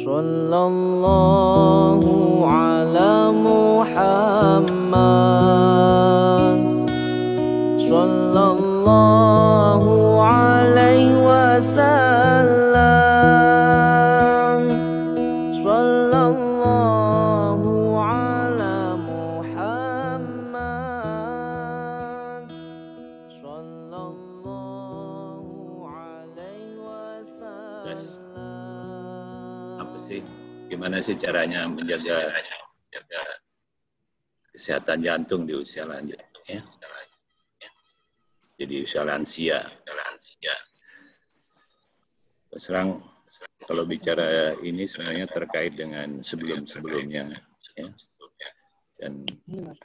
Sallallahu ala Muhammad, sallallahu alaihi wasallam, sallallahu ala Muhammad, sallallahu alaihi wasallam. Apa sih? Gimana sih caranya menjaga kesehatan jantung di usia lanjut? Ya. Jadi usia lansia. Serang kalau bicara ini sebenarnya terkait dengan sebelum-sebelumnya. Ya. Dan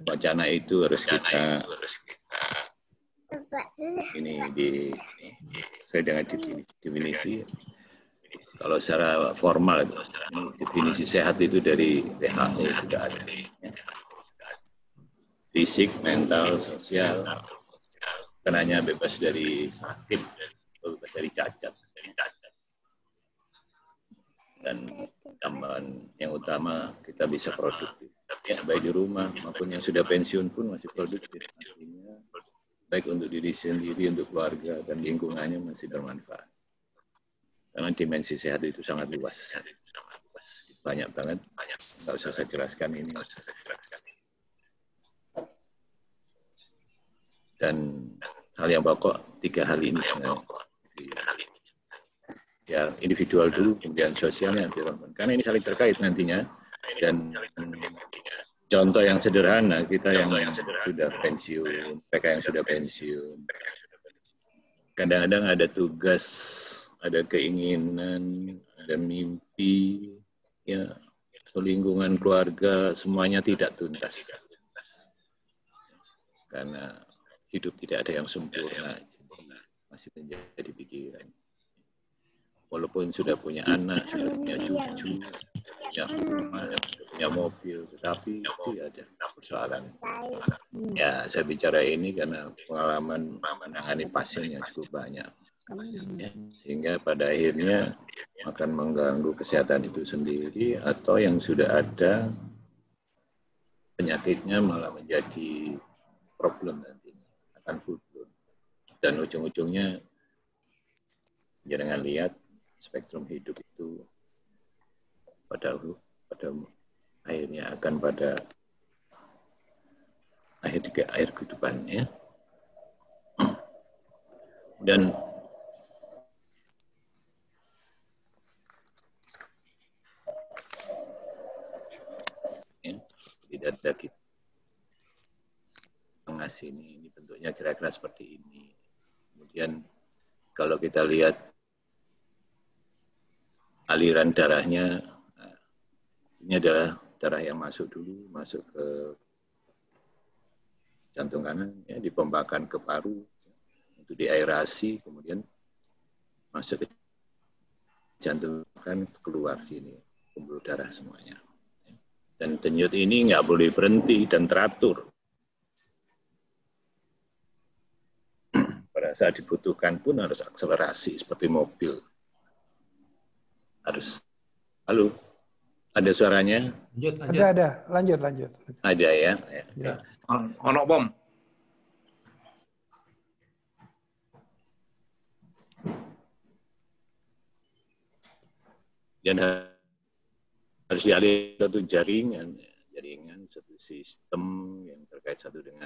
wacana itu harus kita ini sesuai dengan definisi. Kalau secara formal definisi sehat itu dari WHO sudah ada. Fisik, mental, sosial, kenanya bebas dari sakit, bebas dari cacat. Dan tambahan yang utama kita bisa produktif. Ya, baik di rumah maupun yang sudah pensiun pun masih produktif. Artinya baik untuk diri sendiri, untuk keluarga dan lingkungannya masih bermanfaat. Karena dimensi sehat itu sangat luas. Banyak banget. Nggak usah saya jelaskan ini. Dan hal yang pokok, 3 hal ini. Ya, individual dulu, kemudian sosialnya. Karena ini saling terkait nantinya. Dan contoh yang sederhana, kita yang sudah pensiun, mereka yang sudah pensiun. Kadang-kadang ada tugas, ada keinginan, ada mimpi, ya, lingkungan keluarga, semuanya tidak tuntas. Karena hidup tidak ada yang sempurna, masih menjadi pikiran. Walaupun sudah punya anak, sudah punya cucu, punya rumah, punya mobil, tetapi itu ada persoalan. Ya, saya bicara ini karena pengalaman menangani pasien yang cukup banyak. Ya, sehingga pada akhirnya akan mengganggu kesehatan itu sendiri atau yang sudah ada penyakitnya malah menjadi problem nantinya, akan full blown. Dan ujung-ujungnya jangan lihat spektrum hidup itu pada akhirnya akan pada akhir kehidupannya. Dan tidak ada kita mengasih ini bentuknya kira-kira seperti ini. Kemudian kalau kita lihat aliran darahnya, ini adalah darah yang masuk dulu, masuk ke jantung kanan, ya, dipompakan ke paru untuk diaerasi, kemudian masuk ke jantung kan, keluar sini pembuluh darah semuanya. Dan denyut ini nggak boleh berhenti dan teratur. Pada saat dibutuhkan pun harus akselerasi seperti mobil. Harus. Halo, ada suaranya? Lanjut. Ada. Lanjut. Ada ya. Ya. Ono bom. Dan harus dialih satu jaringan, satu sistem yang terkait satu dengan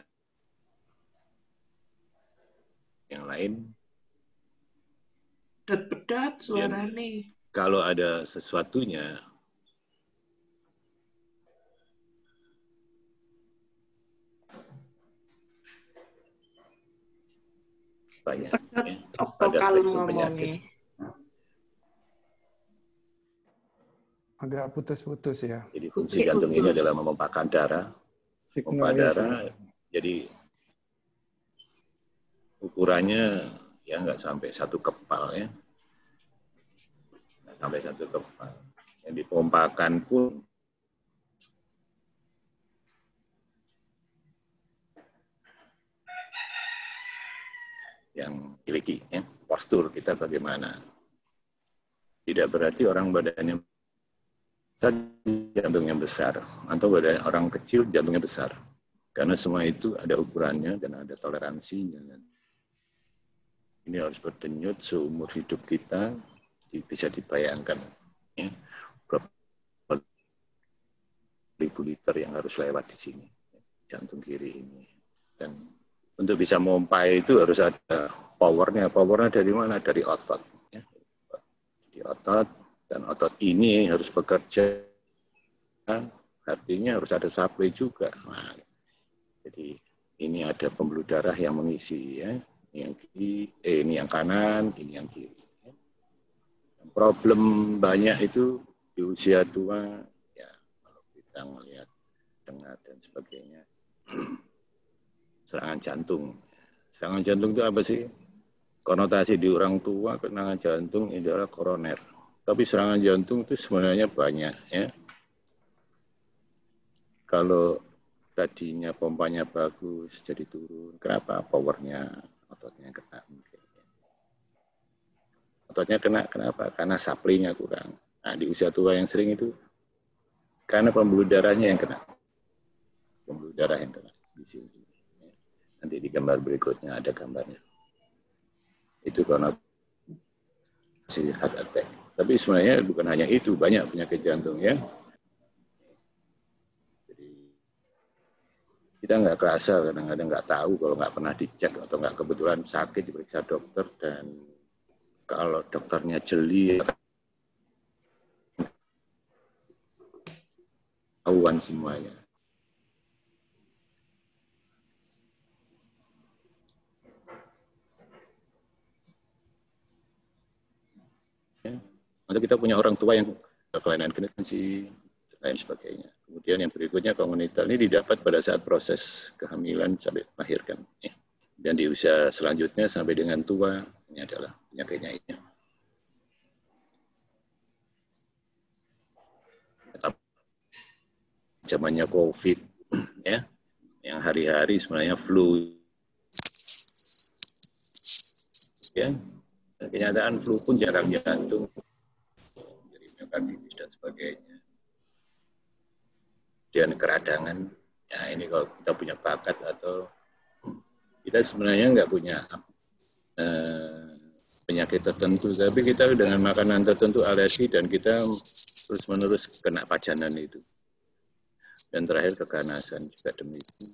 yang lain. Bedat suara nih. Kalau ada sesuatunya banyak ya, pada spektrum penyakit. Agak putus-putus ya. Jadi fungsi jantung ini adalah memompahkan darah. Pompa darah, jadi ukurannya ya nggak sampai 1 kepal ya. Nggak sampai 1 kepal. Yang dipompakan pun yang miliki ya. Postur kita bagaimana. Tidak berarti orang badannya jantungnya besar, atau pada orang kecil jantungnya besar. Karena semua itu ada ukurannya dan ada toleransinya. Ini harus berdenyut seumur hidup kita, bisa dibayangkan ya, berapa ribu liter yang harus lewat di sini, jantung kiri ini. Dan untuk bisa memompa itu harus ada powernya. Powernya dari mana? Dari otot. Ya. Di otot, dan otot ini harus bekerja, artinya harus ada supply juga. Nah, jadi ini ada pembuluh darah yang mengisi, ya. Yang kiri, ini yang kanan, ini yang kiri. Problem banyak itu di usia tua, ya kalau kita melihat, dengar dan sebagainya. Serangan jantung. Serangan jantung itu apa sih? Konotasi di orang tua, serangan jantung ini adalah koroner. Tapi serangan jantung itu sebenarnya banyak, ya. Kalau tadinya pompanya bagus, jadi turun. Kenapa? Powernya, ototnya kena. Ototnya kena, kenapa? Karena supply-nya kurang. Nah, di usia tua yang sering itu, karena pembuluh darahnya yang kena. Pembuluh darah yang kena di sini. Nanti di gambar berikutnya ada gambarnya. Itu konotasi heart attack. Tapi sebenarnya bukan hanya itu, banyak penyakit jantung, ya. Kita nggak kerasa, kadang-kadang nggak tahu kalau nggak pernah dicek atau nggak kebetulan sakit diperiksa dokter, dan kalau dokternya jeli, tahuan semuanya. Ya. Atau kita punya orang tua yang kelainan generasi, lain sebagainya. Kemudian yang berikutnya kongenital ini didapat pada saat proses kehamilan sampai melahirkan. Ya. Dan di usia selanjutnya sampai dengan tua, ini adalah penyakitnya ini. Zamannya COVID, ya, yang hari-hari sebenarnya flu. Ya, dan kenyataan flu pun jarang jantung, jadi miokarditis dan sebagainya. Dan keradangan, ya ini kalau kita punya bakat atau kita sebenarnya nggak punya penyakit tertentu, tapi kita dengan makanan tertentu alergi dan kita terus-menerus kena pajanan itu. Dan terakhir keganasan juga demikian.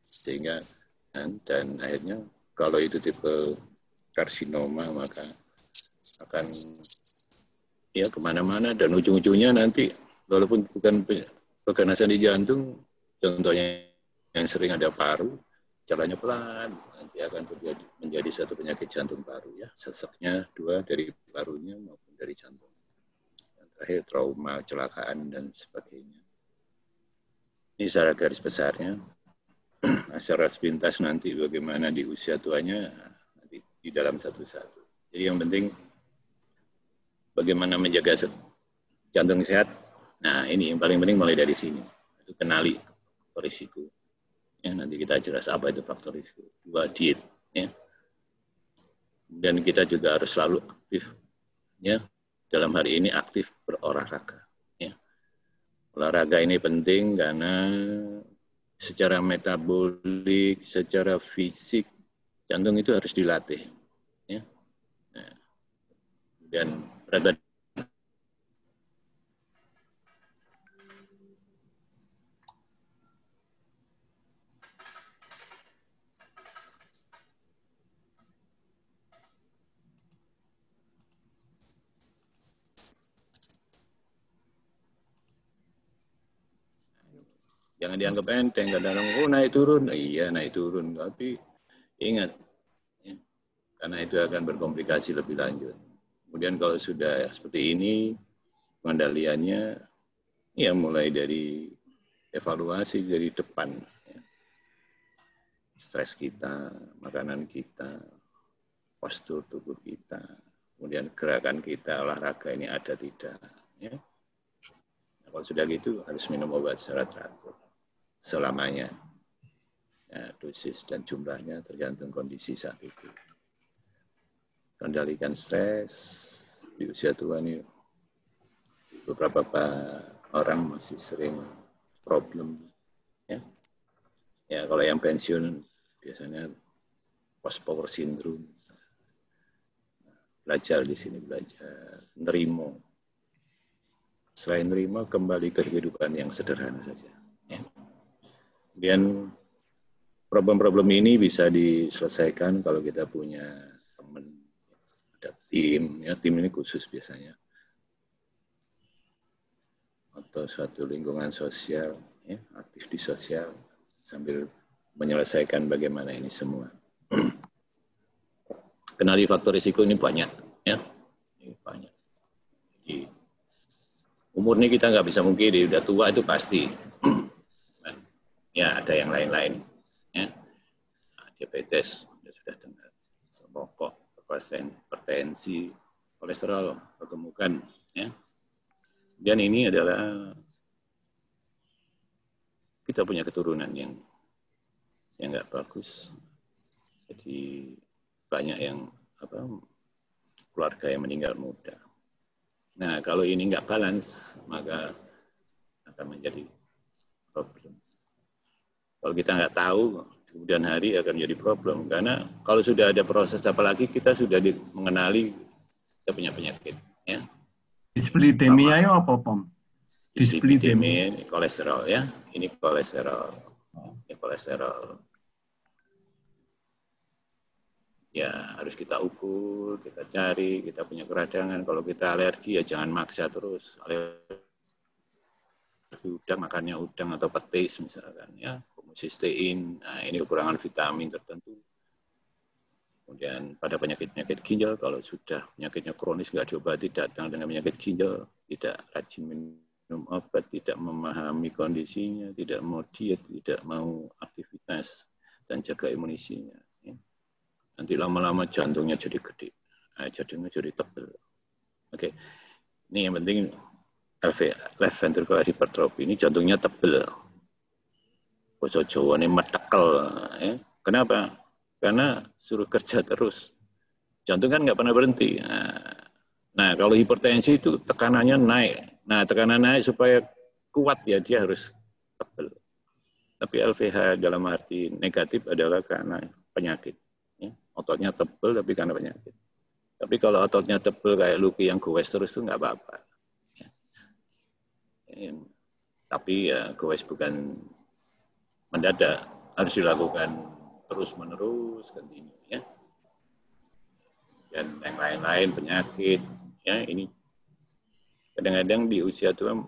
Sehingga dan akhirnya kalau itu tipe karsinoma maka akan ya kemana-mana, dan ujung-ujungnya nanti walaupun bukan keganasan di jantung, contohnya yang sering ada paru, jalannya pelan, nanti akan terjadi menjadi satu penyakit jantung paru, ya, sesaknya dua dari parunya maupun dari jantung. Dan terakhir trauma, kecelakaan dan sebagainya. Ini secara garis besarnya. Secara sepintas nanti bagaimana di usia tuanya nanti di dalam satu-satu. Jadi yang penting bagaimana menjaga jantung sehat. Nah ini yang paling penting mulai dari sini. Itu kenali risiko. Ya, nanti kita jelas apa itu faktor risiko. Dua, diet. Ya. Dan kita juga harus selalu aktif. Ya. Dalam hari ini aktif berolahraga. Ya. Olahraga ini penting karena secara metabolik, secara fisik, jantung itu harus dilatih. Ya. Nah, dan berat badan jangan dianggap enteng, kadang-kadang naik turun, iya naik turun, tapi ingat, ya, karena itu akan berkomplikasi lebih lanjut. Kemudian kalau sudah seperti ini, pengendaliannya, ya mulai dari evaluasi dari depan, ya. Stres kita, makanan kita, postur tubuh kita, kemudian gerakan kita, olahraga ini ada tidak, ya. Nah, kalau sudah gitu harus minum obat secara teratur selamanya. Ya, dosis dan jumlahnya tergantung kondisi saat itu. Kendalikan stres di usia tua ini, beberapa orang masih sering problem. Ya, kalau yang pensiun biasanya post power syndrome. Belajar di sini, belajar nerimo. Selain nerimo, kembali ke kehidupan yang sederhana saja. Ya. Kemudian problem-problem ini bisa diselesaikan kalau kita punya teman, ada tim. Ya, tim ini khusus biasanya. Atau suatu lingkungan sosial, ya, aktif di sosial, sambil menyelesaikan bagaimana ini semua. Kenali faktor risiko ini banyak, ya, ini banyak. Jadi, umur ini kita nggak bisa mungkiri, udah tua itu pasti. Nah, ya ada yang lain-lain, ya, diabetes, sudah dengar, rokok, hipertensi, kolesterol, kegemukan, ya. Dan ini adalah kita punya keturunan yang nggak bagus. Jadi banyak yang keluarga yang meninggal muda. Nah, kalau ini nggak balance, maka akan menjadi problem. Kalau kita nggak tahu, kemudian hari akan menjadi problem. Karena kalau sudah ada proses, apalagi kita sudah mengenali kita punya penyakit. Ya. Dislipidemia itu apa, Pom? Dislipidemia ini kolesterol, ya. Ini kolesterol. Ini kolesterol. Ya harus kita ukur, kita cari, kita punya keradangan. Kalau kita alergi ya jangan maksa terus. Alergi udang, makannya udang atau petis misalkan, ya. Homocysteine, nah ini kekurangan vitamin tertentu. Kemudian pada penyakit-penyakit ginjal, kalau sudah penyakitnya kronis nggak diobati, datang dengan penyakit ginjal, tidak rajin minum obat, tidak memahami kondisinya, tidak mau diet, tidak mau aktivitas dan jaga imunisinya. Nanti lama-lama jantungnya jadi gede, jantungnya jadi tebal. Oke, ini yang penting left ventricular hypertrophy ini jantungnya tebal. Bahasa Jawa ini metekel. Ya. Kenapa? Karena suruh kerja terus. Jantung kan nggak pernah berhenti. Nah, kalau hipertensi itu tekanannya naik. Nah, tekanan naik supaya kuat ya dia harus tebal. Tapi LVH dalam arti negatif adalah karena penyakit. Ototnya tebal tapi karena penyakit. Tapi kalau ototnya tebal kayak Lucky yang goes terus itu nggak apa-apa. Tapi ya goes bukan mendadak, harus dilakukan terus-menerus, kontinu, ya. Dan yang lain-lain penyakit, ya ini kadang-kadang di usia tua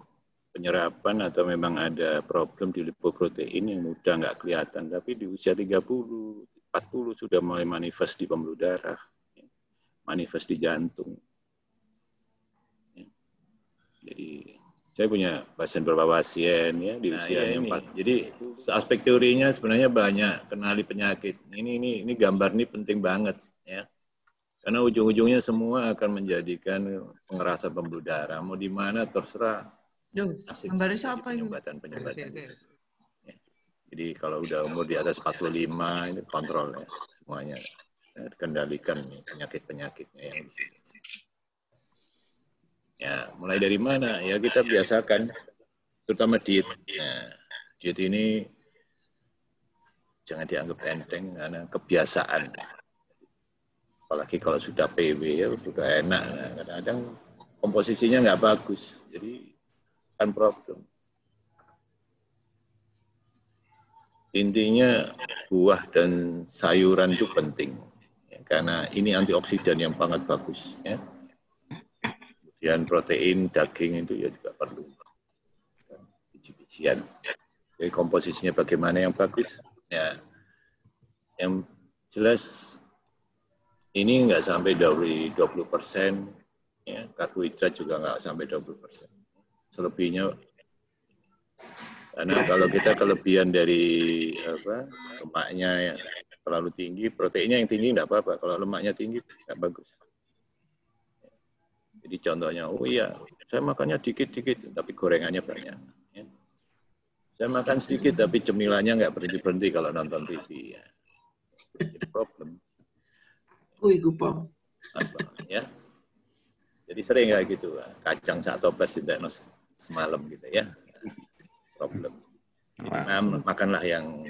penyerapan atau memang ada problem di lipoprotein yang mudah nggak kelihatan, tapi di usia 30, 40 sudah mulai manifest di pembuluh darah, ya. Manifest di jantung. Ya. Jadi saya punya beberapa pasien ya di usia yang 4. Jadi aspek teorinya sebenarnya banyak, kenali penyakit. Ini gambar ini penting banget ya. Karena ujung-ujungnya semua akan menjadikan pengerasan pembuluh darah. Mau di mana terserah. Gambarnya siapa ini? Penyebatan. Ya. Jadi kalau udah umur di atas 45 ini kontrol ya semuanya. Ya, kendalikan penyakit-penyakitnya yang di sini. Ya, mulai dari mana? Ya kita biasakan, terutama diet. Nah, diet ini jangan dianggap enteng karena kebiasaan. Apalagi kalau sudah PW ya sudah enak. Nah, kadang-kadang komposisinya nggak bagus, jadi kan problem. Intinya buah dan sayuran itu penting, ya, karena ini antioksidan yang sangat bagus. Ya. Dan protein, daging itu ya juga perlu. Biji-bijian. Jadi komposisinya bagaimana yang bagus? Ya, yang jelas ini nggak sampai dari 20%. Ya, karbohidrat juga nggak sampai 20%. Selebihnya, karena kalau kita kelebihan dari lemaknya ya, terlalu tinggi, proteinnya yang tinggi nggak apa-apa. Kalau lemaknya tinggi nggak bagus. Jadi contohnya, oh iya, saya makannya dikit-dikit, tapi gorengannya banyak. Ya. Saya makan sedikit tapi cemilannya nggak berhenti-berhenti kalau nonton TV. Ya. Jadi problem. Iku Pom. Apa, ya. Jadi sering kayak gitu. Kacang sak toples tidak semalam gitu ya. Problem. Jadi, makanlah yang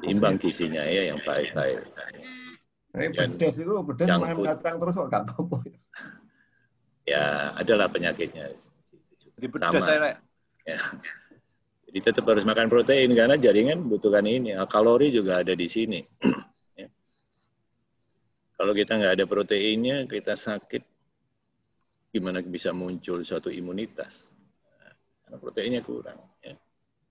imbang gizinya ya, yang baik-baik. Pedas itu makan kacang terus kok gak apa-apa. Ya, adalah penyakitnya. Di pedas saya. Ya. Jadi tetap harus makan protein karena jaringan membutuhkan ini. Kalori juga ada di sini. Ya. Kalau kita nggak ada proteinnya, kita sakit. Gimana bisa muncul suatu imunitas? Karena proteinnya kurang. Ya.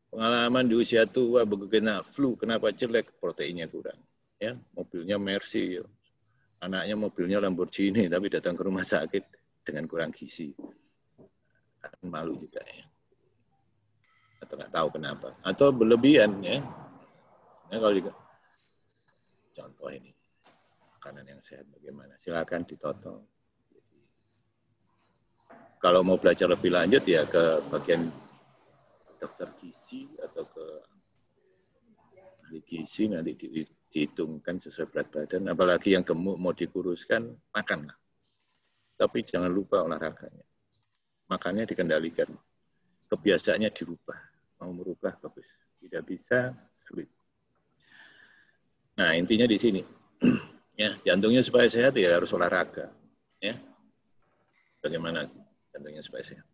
Pengalaman di usia tua, begitu kena flu, kenapa jelek? Proteinnya kurang. Ya, mobilnya Mercy, ya. Anaknya mobilnya Lamborghini, tapi datang ke rumah sakit dengan kurang gizi. Kan malu juga ya. Atau nggak tahu kenapa. Atau berlebihan ya. Nah, kalau juga contoh ini makanan yang sehat bagaimana? Silakan ditonton. Kalau mau belajar lebih lanjut ya ke bagian dokter gizi atau ke ahli gizi, nanti dihitungkan sesuai berat badan. Apalagi yang gemuk mau dikuruskan, makanlah. Tapi jangan lupa olahraganya. Makannya dikendalikan. Kebiasaannya dirubah. Mau merubah bagus. Tidak bisa, sulit. Nah, intinya di sini. Ya, jantungnya supaya sehat ya harus olahraga. Ya. Bagaimana jantungnya supaya sehat?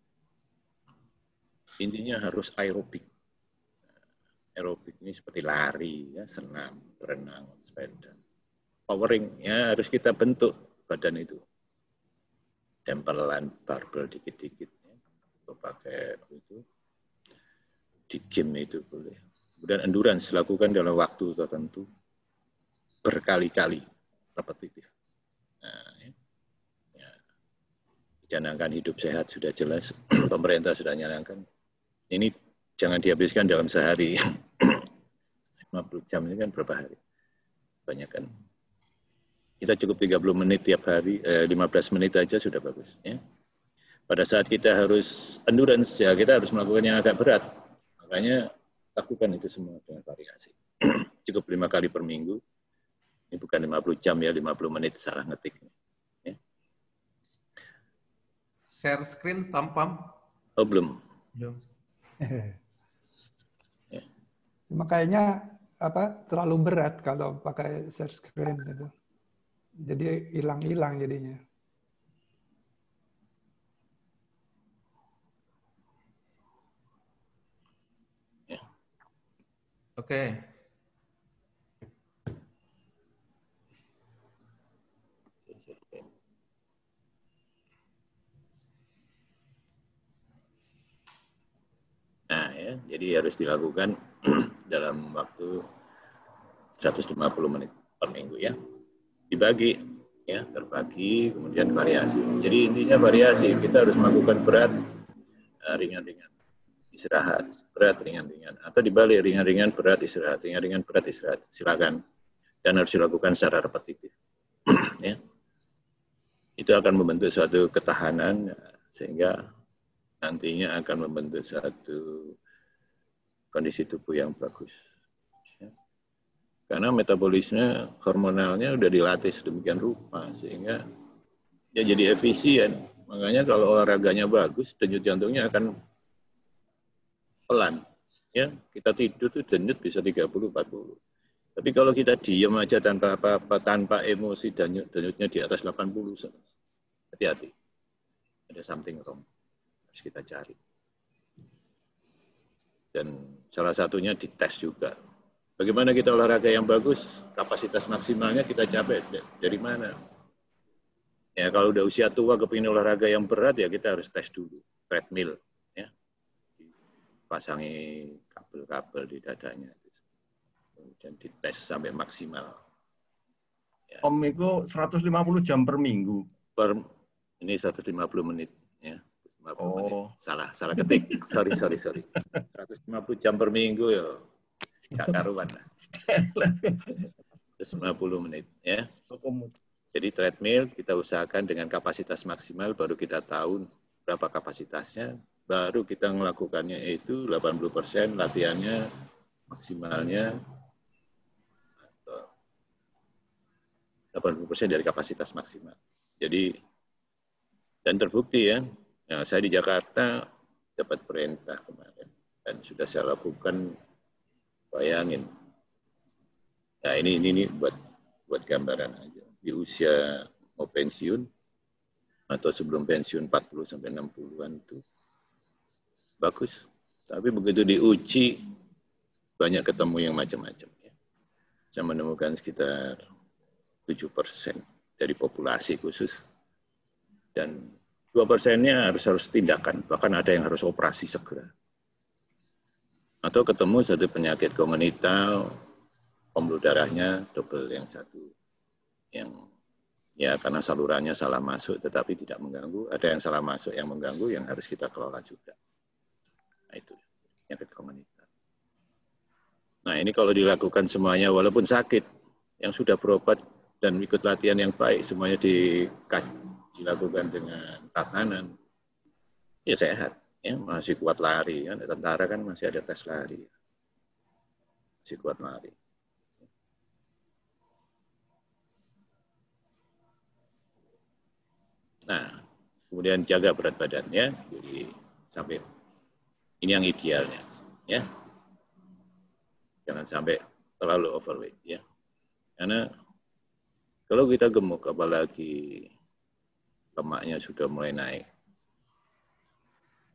Intinya harus aerobik. Aerobik ini seperti lari, ya, senam, berenang, sepeda. Powering, ya harus kita bentuk badan itu. Tempelan, barbel dikit-dikit. Ya. Atau pakai itu. Di gym itu boleh. Kemudian endurance lakukan dalam waktu tertentu. Berkali-kali. Repetitif. Nah, ya. Ya. Canangkan hidup sehat sudah jelas. Pemerintah sudah nyanangkan. Ini jangan dihabiskan dalam sehari. 50 jam ini kan berapa hari? Banyak kan. Kita cukup 30 menit tiap hari, 15 menit aja sudah bagus. Ya. Pada saat kita harus endurance, ya kita harus melakukan yang agak berat. Makanya lakukan itu semua dengan variasi. Cukup 5 kali per minggu. Ini bukan 50 jam ya, 50 menit salah ngetik. Ya. Share screen tampam? Oh belum. Belum. Ya. Cuma kayaknya terlalu berat kalau pakai share screen itu. Jadi hilang-hilang jadinya. Ya. Oke. Nah, ya, jadi harus dilakukan dalam waktu 150 menit per minggu ya. Dibagi, ya, terbagi, kemudian variasi. Jadi intinya variasi, kita harus melakukan berat, ringan-ringan, istirahat, berat, ringan-ringan. Atau dibalik, ringan-ringan, berat, istirahat, ringan-ringan, berat, istirahat. Silakan. Dan harus dilakukan secara repetitif. Ya. Itu akan membentuk suatu ketahanan, sehingga nantinya akan membentuk suatu kondisi tubuh yang bagus. Ya. Karena metabolisme hormonalnya udah dilatih sedemikian rupa, sehingga ya jadi efisien. Makanya kalau olahraganya bagus, denyut jantungnya akan pelan. Ya, kita tidur tuh denyut bisa 30-40. Tapi kalau kita diam aja tanpa apa-apa, tanpa emosi, denyutnya di atas 80. Hati-hati. Ada something wrong. Harus kita cari. Dan salah satunya dites juga. Bagaimana kita olahraga yang bagus, kapasitas maksimalnya kita capai dari mana? Ya kalau udah usia tua kepingin olahraga yang berat ya kita harus tes dulu, treadmill, ya, pasangi kabel-kabel di dadanya, kemudian dites sampai maksimal. Ya. Om itu 150 jam per minggu. Ini 150 menit, ya. 150 menit. Salah ketik. Sorry. 150 jam per minggu ya. Nggak karuan lah. 150 menit ya. Jadi treadmill kita usahakan dengan kapasitas maksimal baru kita tahu berapa kapasitasnya, baru kita melakukannya itu 80% latihannya maksimalnya 80% dari kapasitas maksimal. Jadi, dan terbukti ya, nah, saya di Jakarta dapat perintah kemarin dan sudah saya lakukan, bayangin. Nah ini buat gambaran aja. Di usia mau pensiun atau sebelum pensiun 40 sampai 60-an tuh bagus. Tapi begitu diuji banyak ketemu yang macam-macam ya. Saya menemukan sekitar 7% dari populasi khusus dan 2%-nya harus tindakan, bahkan ada yang harus operasi segera. Atau ketemu satu penyakit kongenital, pembuluh darahnya double yang satu, yang ya karena salurannya salah masuk tetapi tidak mengganggu, ada yang salah masuk yang mengganggu yang harus kita kelola juga. Nah itu penyakit kongenital. Nah ini kalau dilakukan semuanya walaupun sakit, yang sudah berobat dan ikut latihan yang baik, semuanya dilakukan dengan tatanan, ya sehat, ya masih kuat lari, kan tentara kan masih ada tes lari, masih kuat lari. Nah, kemudian jaga berat badannya, jadi sampai ini yang idealnya, ya, jangan sampai terlalu overweight, ya, karena kalau kita gemuk, apalagi lemaknya sudah mulai naik,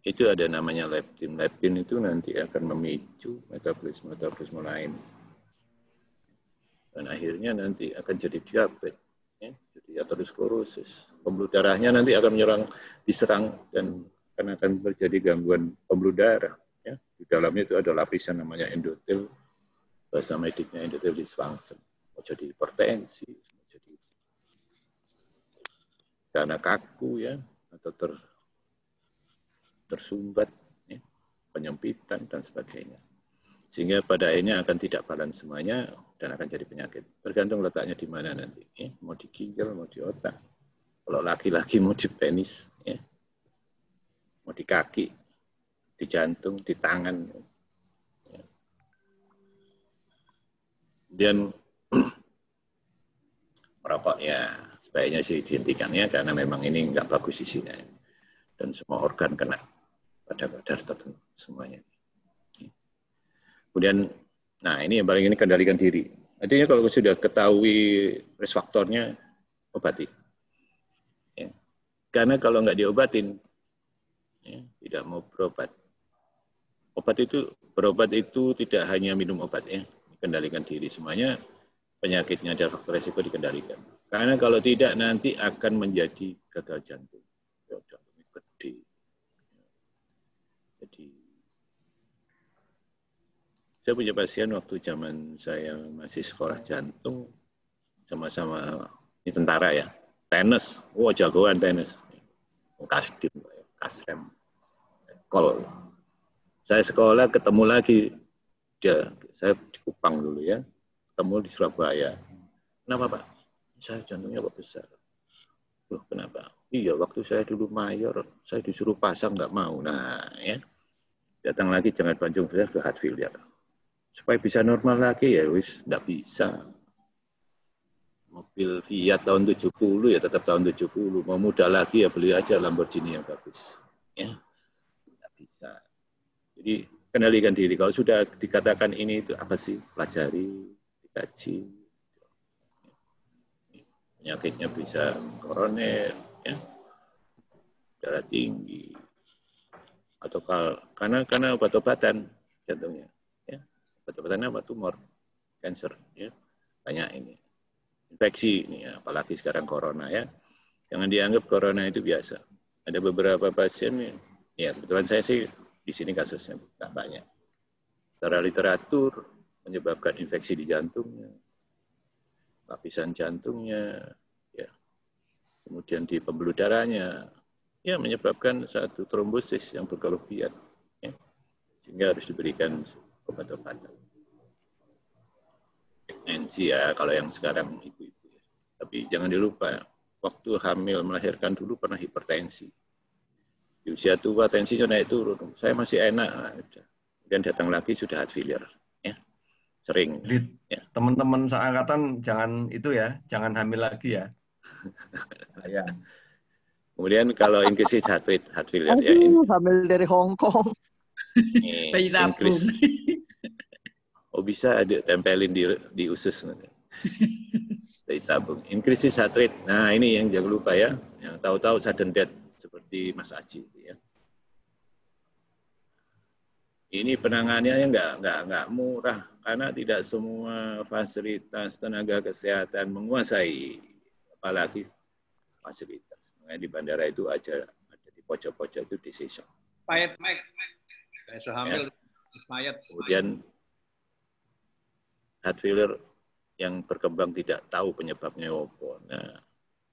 itu ada namanya leptin. Leptin itu nanti akan memicu metabolisme lain. Dan akhirnya nanti akan jadi diabetes, ya, jadi aterosklerosis. Pembuluh darahnya nanti akan diserang dan akan terjadi gangguan pembuluh darah. Ya. Di dalamnya itu ada lapisan namanya endotel, bahasa mediknya endotel dysfunction. Mau jadi hipertensi, karena kaku ya, atau tersumbat, ya, penyempitan dan sebagainya. Sehingga pada akhirnya akan tidak balance semuanya dan akan jadi penyakit. Tergantung letaknya di mana nanti. Ya. Mau di ginjal, mau di otak. Kalau laki-laki mau di penis, ya. Mau di kaki, di jantung, di tangan. Ya. Kemudian merokok ya sebaiknya sih dihentikan ya, karena memang ini nggak bagus isinya. Dan semua organ kena pada kadar tertentu semuanya. Kemudian, nah ini yang paling ini kendalikan diri. Artinya kalau sudah ketahui risk faktornya, obati. Ya. Karena kalau nggak diobatin, ya, tidak mau berobat. Berobat itu tidak hanya minum obat ya, kendalikan diri semuanya. Penyakitnya ada faktor resiko dikendalikan. Karena kalau tidak nanti akan menjadi gagal jantung. Jantungnya gede. Jadi saya punya pasien waktu zaman saya masih sekolah jantung, sama-sama ini tentara ya, tenis, jagoan tenis, kasdim, kasrem, kol. Saya sekolah ketemu lagi dia, saya di Kupang dulu ya. Ketemu di Surabaya. Kenapa Pak? Saya jantungnya kok besar. Loh kenapa? Iya waktu saya dulu mayor, saya disuruh pasang nggak mau. Nah ya, datang lagi jangan Bandung besar ke heart failure. Supaya bisa normal lagi ya wis nggak bisa. Mobil Fiat tahun 70 ya tetap tahun 70. Mau muda lagi ya beli aja Lamborghini yang bagus. Ya, nggak bisa. Jadi kendalikan diri. Kalau sudah dikatakan ini itu apa sih? Pelajari. Gaji, penyakitnya bisa koroner, ya, darah tinggi, atau karena obat-obatan jantungnya, ya, obat-obatannya apa tumor, cancer, ya, banyak ini, infeksi ini, ya, apalagi sekarang corona ya, jangan dianggap corona itu biasa. Ada beberapa pasien, ya kebetulan saya sih di sini kasusnya tak banyak. Secara literatur menyebabkan infeksi di jantungnya, lapisan jantungnya, ya, kemudian di pembuluh darahnya, ya menyebabkan satu trombosis yang berkelebihan, ya, sehingga harus diberikan obat-obatan. Pregnancy ya, kalau yang sekarang ibu-ibu. Tapi jangan dilupa, waktu hamil melahirkan dulu pernah hipertensi. Di usia tua tensinya naik turun. Saya masih enak. Kemudian datang lagi sudah heart failure. Ya. Sering. Jadi ya. teman-teman seangkatan jangan itu ya, jangan hamil lagi ya. Ya. Kemudian kalau increased heart rate, heart failure. Aduh, hamil dari Hong Kong. Increase. Oh bisa ada tempelin di usus nanti. Dari tabung. Increased heart rate. Nah ini yang jangan lupa ya. Yang tahu-tahu sudden death seperti Mas Aji. Ya. Ini penanganannya nggak murah karena tidak semua fasilitas tenaga kesehatan menguasai, apalagi fasilitas. Makanya di bandara itu aja ada di pojok-pojok itu decision. Payet, Mike. Saya hamil. Ya. Kemudian heart failure yang berkembang tidak tahu penyebabnya apa. Nah,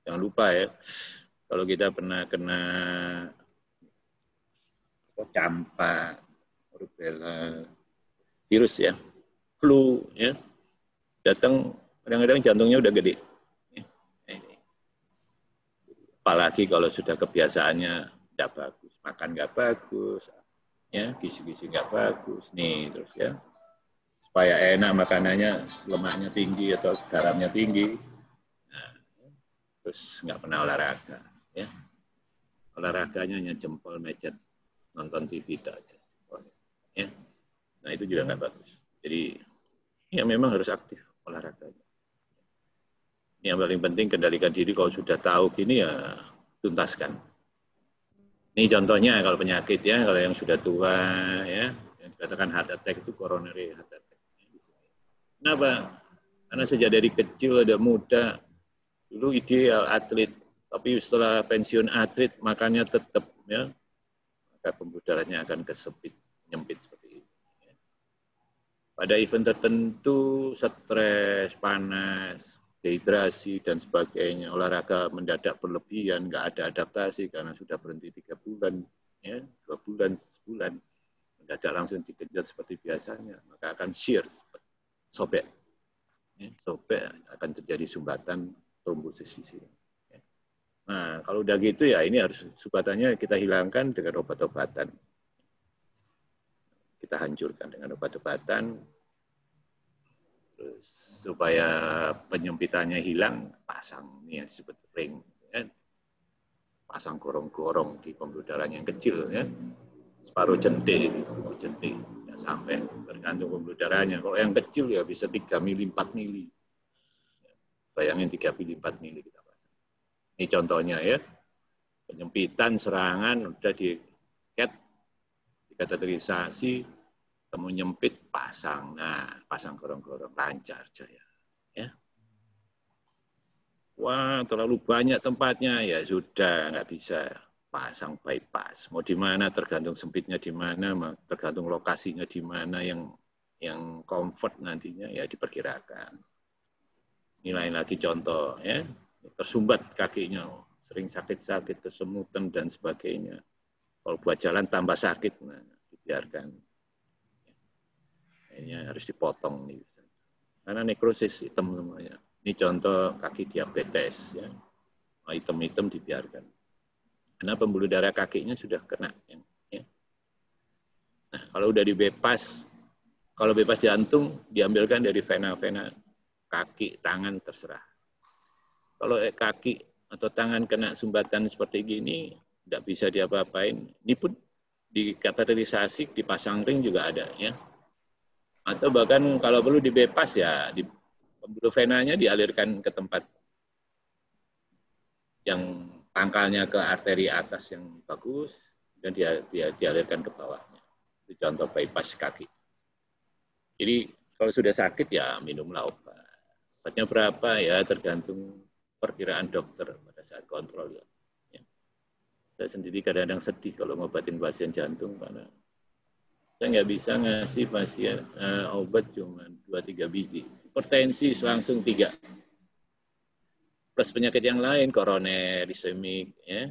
jangan lupa ya, kalau kita pernah kena campak, rubella, virus ya, flu ya, datang kadang-kadang jantungnya udah gede. Apalagi kalau sudah kebiasaannya tidak bagus, makan nggak bagus, ya gizi-gizi nggak bagus, nih terus ya, supaya enak makanannya lemaknya tinggi atau garamnya tinggi, nah, terus nggak pernah olahraga, ya, olahraganya hanya jempol mecet nonton TV aja. Ya. Nah itu juga nggak bagus. Jadi ya memang harus aktif olahraganya. Yang paling penting kendalikan diri. Kalau sudah tahu gini ya tuntaskan. Ini contohnya kalau penyakit ya, kalau yang sudah tua ya, yang dikatakan heart attack itu coronary heart attack. Kenapa? Karena sejak dari kecil ada muda, dulu ideal atlet, tapi setelah pensiun atlet makannya tetap ya, maka pembuluh darahnya akan kesempit. Nyempit seperti itu. Pada event tertentu, stres, panas, dehidrasi, dan sebagainya, olahraga mendadak berlebihan, nggak ada adaptasi karena sudah berhenti 3 bulan, ya, 2 bulan, sebulan, mendadak langsung dikejar seperti biasanya, maka akan shear, sobek. Ya, sobek akan terjadi sumbatan trombosis di sini. Nah, kalau udah gitu ya ini harus sumbatannya kita hilangkan dengan obat-obatan. Kita hancurkan dengan obat-obatan, terus supaya penyempitannya hilang, pasang ini yang disebut ring, ya. Pasang gorong-gorong di pembuluh darah yang kecil, ya, separuh jentik, ya, sampai tergantung pembuluh darahnya. Kalau yang kecil ya bisa 3 mili, 4 mili, bayangin 3 mili, 4 mili kita pasang. Ini contohnya ya, penyempitan serangan udah di kateterisasi, kamu nyempit, pasang. Nah, pasang gorong-gorong, lancar jaya. Ya. Wah, terlalu banyak tempatnya, ya sudah, nggak bisa. Pasang bypass. Mau di mana, tergantung sempitnya di mana, tergantung lokasinya di mana, yang comfort nantinya, ya diperkirakan. Nilai lagi contoh, ya, tersumbat kakinya, sering sakit-sakit, kesemutan, dan sebagainya. Kalau buat jalan tambah sakit, nah, dibiarkan. Ini harus dipotong nih, karena nekrosis hitam semuanya. Ini contoh kaki diabetes, ya, hitam-hitam dibiarkan. Karena pembuluh darah kakinya sudah kena. Ya. Nah, kalau udah dibepas, kalau bebas jantung diambilkan dari vena-vena kaki, tangan terserah. Kalau kaki atau tangan kena sumbatan seperti gini, tidak bisa diapa-apain. Ini pun di kateterisasi, dipasang ring juga ada, ya. Atau bahkan kalau perlu dibepas ya, di pembuluh venanya dialirkan ke tempat yang pangkalnya ke arteri atas yang bagus dan dia dialirkan ke bawahnya. Itu contoh bypass kaki. Jadi kalau sudah sakit ya minumlah obat. Obatnya berapa ya tergantung perkiraan dokter pada saat kontrol ya. Saya sendiri kadang-kadang sedih kalau ngobatin pasien jantung karena saya nggak bisa ngasih pasien obat cuma 2-3 biji. Hipertensi langsung 3. Plus penyakit yang lain, koroner, isemik, ya.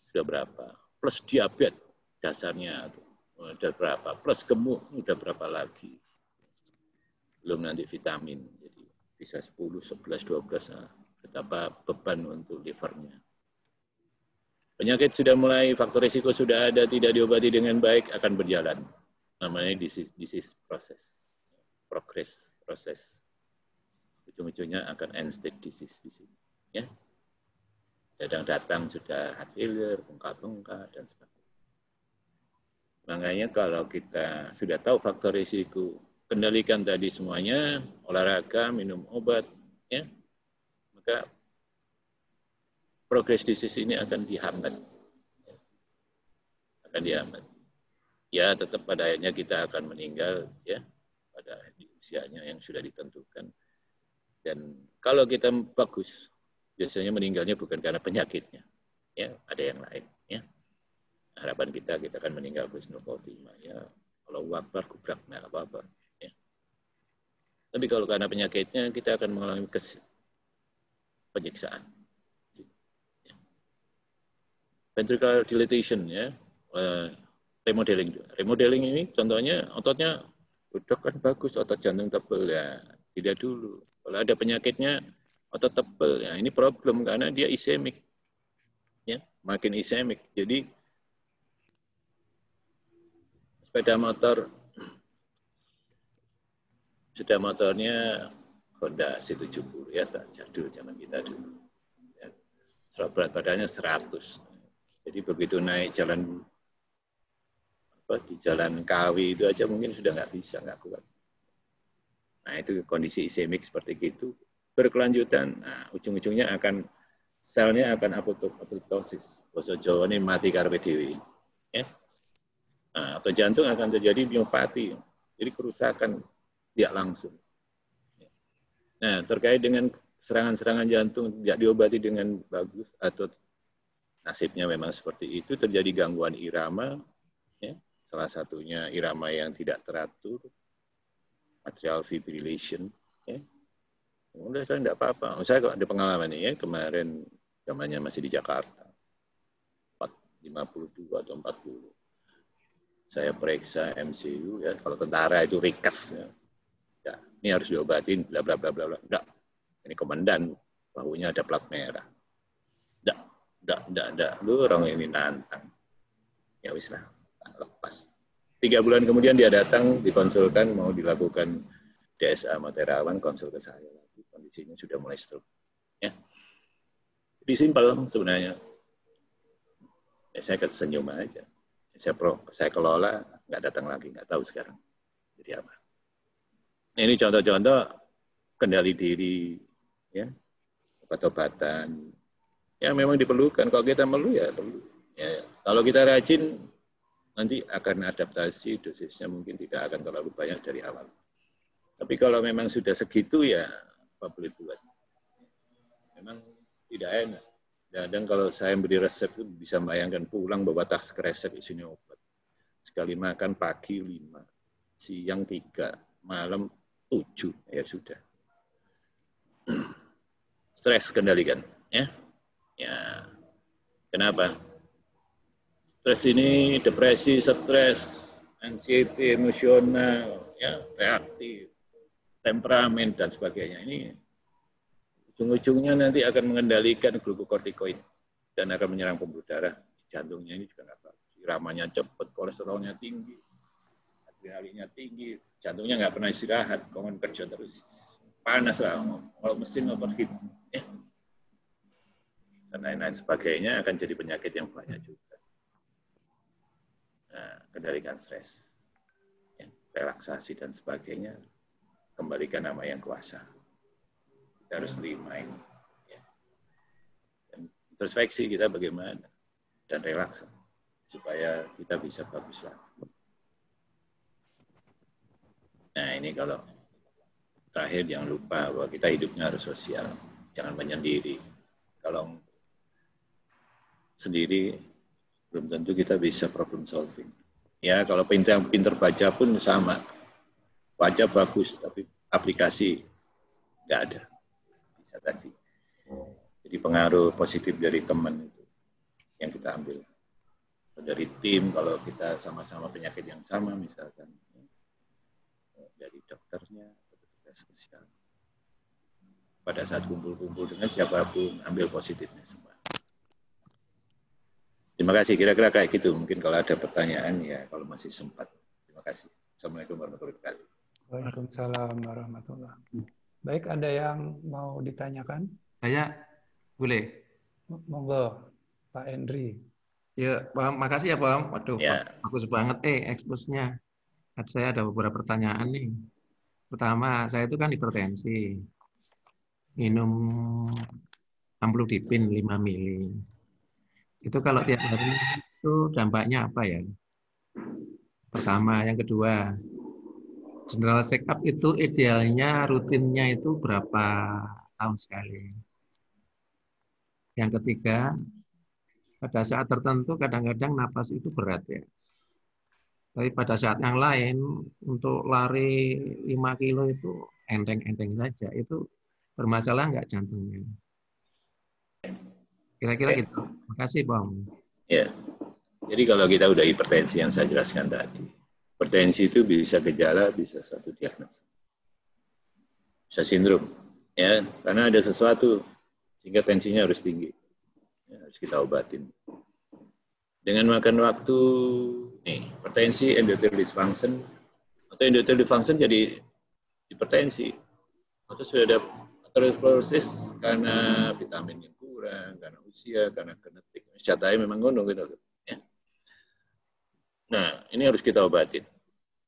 Sudah berapa? Plus diabetes dasarnya udah berapa? Plus gemuk udah berapa lagi? Belum nanti vitamin. Jadi bisa 10, 11, 12. Nah, betapa beban untuk livernya. Penyakit sudah mulai, faktor risiko sudah ada, tidak diobati dengan baik, akan berjalan. Namanya disease process. Progress proses. Ujung-ujungnya akan end stage disease di sini. Ya. Kadang datang sudah heart failure, bengkak-bengkak, dan sebagainya. Makanya kalau kita sudah tahu faktor risiko, kendalikan tadi semuanya, olahraga, minum obat, ya, maka progres disease ini akan dihambat. Akan dihambat. Ya, tetap pada akhirnya kita akan meninggal, ya, pada di usianya yang sudah ditentukan. Dan kalau kita bagus, biasanya meninggalnya bukan karena penyakitnya, ya, ada yang lain, ya. Harapan kita akan meninggal husnul khotimah, ya. Kalau wakbar kubrak, nggak apa-apa, ya. Tapi kalau karena penyakitnya, kita akan mengalami penyiksaan. Ventricular dilatation, ya, remodeling. Remodeling ini contohnya ototnya udah kan bagus, otot jantung tebal, ya tidak dulu. Kalau ada penyakitnya otot tebal, ya ini problem karena dia ischemic, ya makin ischemic. Jadi sepeda motornya Honda C70, ya tak jadul zaman kita dulu. Ya. Berat badannya 100. Jadi begitu naik jalan di jalan Kawi itu aja mungkin sudah nggak bisa, nggak kuat. Nah itu kondisi ischemic seperti itu berkelanjutan. Nah, ujung-ujungnya selnya akan apoptosis. Bahasa Jawa ini mati karepe dhewe. Ya. Nah, atau jantung akan terjadi miopati. Jadi kerusakan tidak langsung. Nah terkait dengan serangan-serangan jantung tidak diobati dengan bagus atau nasibnya memang seperti itu, terjadi gangguan irama, ya. Salah satunya irama yang tidak teratur, atrial fibrillation. Ya. Udah saya tidak apa-apa. Saya kok ada pengalaman nih, ya, kemarin zamannya masih di Jakarta, 52 atau 40. Saya periksa MCU, ya, kalau tentara itu rikas. Ya. Ya, ini harus diobatin, bla bla bla bla bla. Enggak. Ini komandan, bahunya ada plat merah. Enggak. Lu orang ini nantang. Ya wis lah, lepas. 3 bulan kemudian dia datang, dikonsulkan, mau dilakukan DSA sama terawan, konsul ke saya lagi. Kondisinya sudah mulai stroke. Ya. Jadi simpel sebenarnya. Ya, saya senyum aja. Saya kelola, nggak datang lagi, nggak tahu sekarang. Jadi apa? Nah, ini contoh-contoh kendali diri, ya, obat-obatan. Ya memang diperlukan. Kalau kita perlu ya perlu. Ya, kalau kita rajin, nanti akan adaptasi, dosisnya mungkin tidak akan terlalu banyak dari awal. Tapi kalau memang sudah segitu ya apa boleh buat. Memang tidak enak. Kadang kalau saya beri resep itu bisa bayangkan pulang bawa tas resep isinya obat. Sekali makan pagi 5, siang 3, malam 7, ya sudah. Stres kendalikan, ya. Ya, kenapa? Stres ini depresi, stres, anxiety, emosional, ya, reaktif, temperamen dan sebagainya. Ini ujung-ujungnya nanti akan mengendalikan glukokortikoid dan akan menyerang pembuluh darah. Jantungnya ini juga nggak bagus. Iramanya cepat, kolesterolnya tinggi, adrenalinnya tinggi, jantungnya nggak pernah istirahat, kongen kerja terus, panas lah, kalau mesin overheat. Ya. Dan lain-lain sebagainya akan jadi penyakit yang banyak juga. Nah, kendalikan stres, ya, relaksasi dan sebagainya, kembalikan nama yang kuasa. Kita harus terima ini. Ya. Dan introspeksi kita bagaimana, dan relaks, supaya kita bisa bagus lagi. Nah ini kalau terakhir jangan lupa bahwa kita hidupnya harus sosial, jangan menyendiri. Kalau sendiri belum tentu kita bisa problem solving. Ya kalau pinter baca pun sama, baca bagus tapi aplikasi nggak ada. Bisa tadi. Jadi pengaruh positif dari teman itu yang kita ambil. Dari tim kalau kita sama-sama penyakit yang sama misalkan, dari dokternya, petugas sosial. Pada saat kumpul-kumpul dengan siapapun ambil positifnya semua. Terima kasih. Kira-kira kayak gitu. Mungkin kalau ada pertanyaan ya kalau masih sempat. Terima kasih. Assalamualaikum warahmatullahi wabarakatuh. Waalaikumsalam warahmatullahi wabarakatuh. Baik, ada yang mau ditanyakan? Saya boleh. Monggo, Pak Henry. Ya, Pak, makasih ya, Pak. Waduh, Ya. bagus banget expose-nya. Saya ada beberapa pertanyaan nih. Pertama, saya itu kan hipertensi. Minum amlodipin 5 mili. Itu kalau tiap hari itu dampaknya apa ya? Pertama, yang kedua, general check up itu idealnya rutinnya itu berapa tahun sekali? Yang ketiga, pada saat tertentu kadang-kadang napas itu berat ya. Tapi pada saat yang lain untuk lari 5 kilo itu enteng-enteng saja. Itu bermasalah nggak jantungnya? Kira-kira gitu. Makasih, Bang. Ya. Jadi kalau kita udah hipertensi yang saya jelaskan tadi, hipertensi itu bisa gejala, bisa suatu diagnosa, bisa sindrom, ya, karena ada sesuatu sehingga tensinya harus tinggi, ya, harus kita obatin. Dengan makan waktu, nih, hipertensi, endothelial dysfunction, atau endothelial dysfunction jadi hipertensi, atau sudah ada atherosclerosis karena vitamin yang kurang, karena usia, karena genetik, catanya memang ngono gitu loh. Ya. Nah, ini harus kita obatin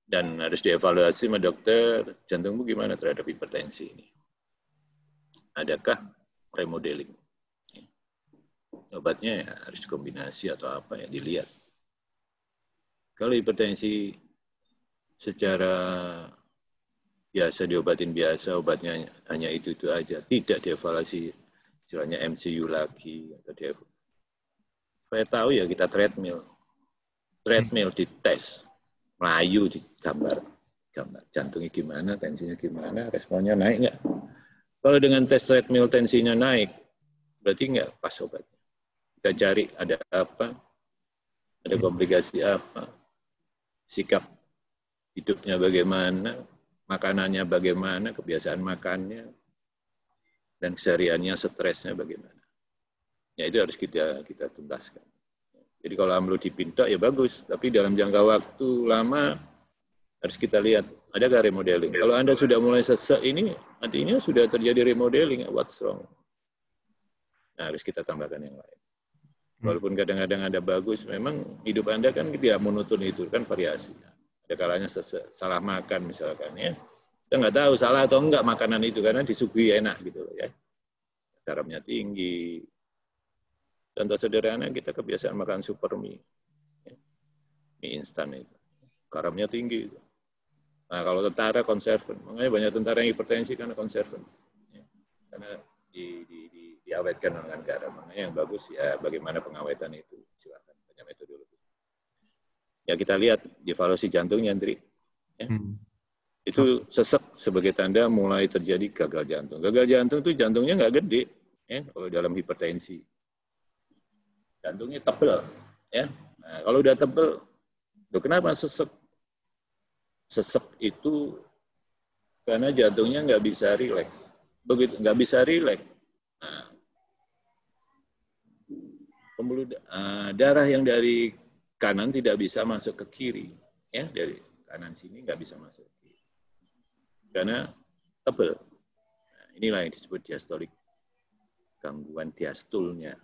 dan harus dievaluasi sama dokter jantungmu gimana terhadap hipertensi ini. Adakah remodeling? Obatnya ya harus kombinasi atau apa ya dilihat. Kalau hipertensi secara biasa diobatin biasa, obatnya hanya itu aja, tidak dievaluasi istilahnya MCU lagi atau saya tahu ya kita treadmill dites, melayu di gambar jantungnya gimana, tensinya gimana, responnya naik nggak? Kalau dengan tes treadmill tensinya naik, berarti nggak pas obatnya. Kita cari ada apa, ada komplikasi apa, sikap hidupnya bagaimana, makanannya bagaimana, kebiasaan makannya, dan kesehariannya, stresnya bagaimana. Ya itu harus kita tuntaskan. Jadi kalau amlodipin ya bagus, tapi dalam jangka waktu lama harus kita lihat adakah remodeling. Kalau Anda sudah mulai sesek ini, artinya sudah terjadi remodeling, what's wrong? Nah, harus kita tambahkan yang lain. Walaupun kadang-kadang ada bagus, memang hidup Anda kan tidak monoton itu, kan variasi. Ada kalanya salah makan misalkan ya. Kita nggak tahu salah atau enggak makanan itu, karena disuguhi enak gitu ya. Garamnya tinggi. Contoh sederhana, kita kebiasaan makan super mie. Ya. Mie instan itu. Garamnya tinggi. Nah kalau tentara konservan, makanya banyak tentara yang hipertensi karena konservan. Ya. Karena diawetkan dengan garam. Makanya yang bagus ya bagaimana pengawetan itu. Silakan banyak metodologi. Ya kita lihat di evaluasi jantungnya, Andri. Ya. Itu sesek sebagai tanda mulai terjadi gagal jantung. Gagal jantung itu jantungnya nggak gede, ya, kalau dalam hipertensi. Jantungnya tebal, ya. Nah, kalau udah tebal, kenapa sesek? Sesek itu karena jantungnya nggak bisa rileks. Begitu nggak bisa rileks. Nah, pembuluh darah yang dari kanan tidak bisa masuk ke kiri, ya, dari kanan sini nggak bisa masuk ke kiri karena tebal. Nah, inilah yang disebut diastolik, gangguan diastolnya.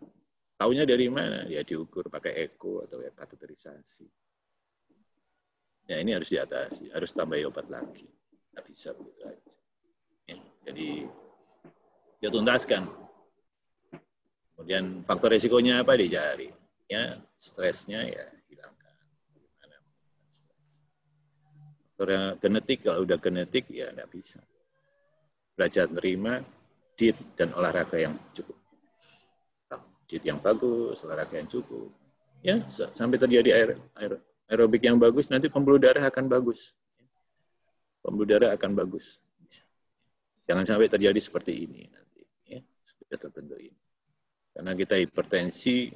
Taunya dari mana? Ya diukur pakai eko atau ya kateterisasi. Ya ini harus diatasi, harus tambah obat lagi. Nggak bisa begitu aja. Ya, jadi dia tuntaskan. Kemudian faktor resikonya apa dicari? Ya stresnya ya hilangkan. Gimana? Faktor genetik, kalau udah genetik ya nggak bisa. Belajar menerima diet dan olahraga yang cukup. Diet yang bagus, olahraga yang cukup. Ya, sampai terjadi aerobik yang bagus, nanti pembuluh darah akan bagus. Pembuluh darah akan bagus. Jangan sampai terjadi seperti ini nanti. Ya, sudah terbentuk ini. Karena kita hipertensi,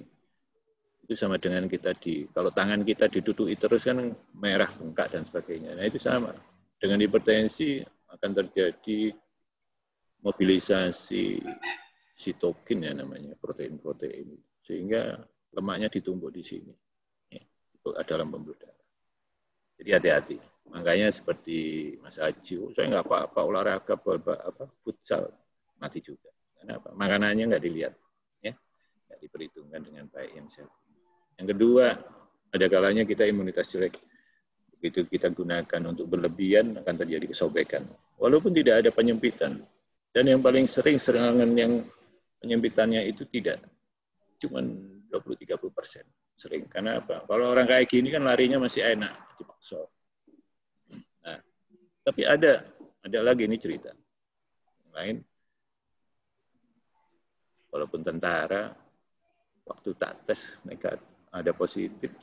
itu sama dengan kita kalau tangan kita ditutupi terus kan merah, bengkak, dan sebagainya. Nah, itu sama. Dengan hipertensi akan terjadi mobilisasi sitokin ya namanya, protein-protein. Sehingga lemaknya ditumpuk di sini. Itu dalam pembuluh darah. Jadi hati-hati. Makanya seperti Mas Haji, saya nggak apa-apa olahraga, futsal, mati juga. Karena apa? Makanannya nggak dilihat, ya, nggak diperhitungkan dengan baik yang sehat. Yang kedua, ada kalanya kita imunitas jelek. Begitu kita gunakan untuk berlebihan akan terjadi kesobekan. Walaupun tidak ada penyempitan. Dan yang paling sering serangan yang penyempitannya itu tidak. Cuman 20-30%. Sering. Karena apa? Kalau orang kayak gini kan larinya masih enak. Dipaksa. Nah, tapi ada lagi ini cerita. Yang lain, walaupun tentara, waktu tak tes, mereka ada positif,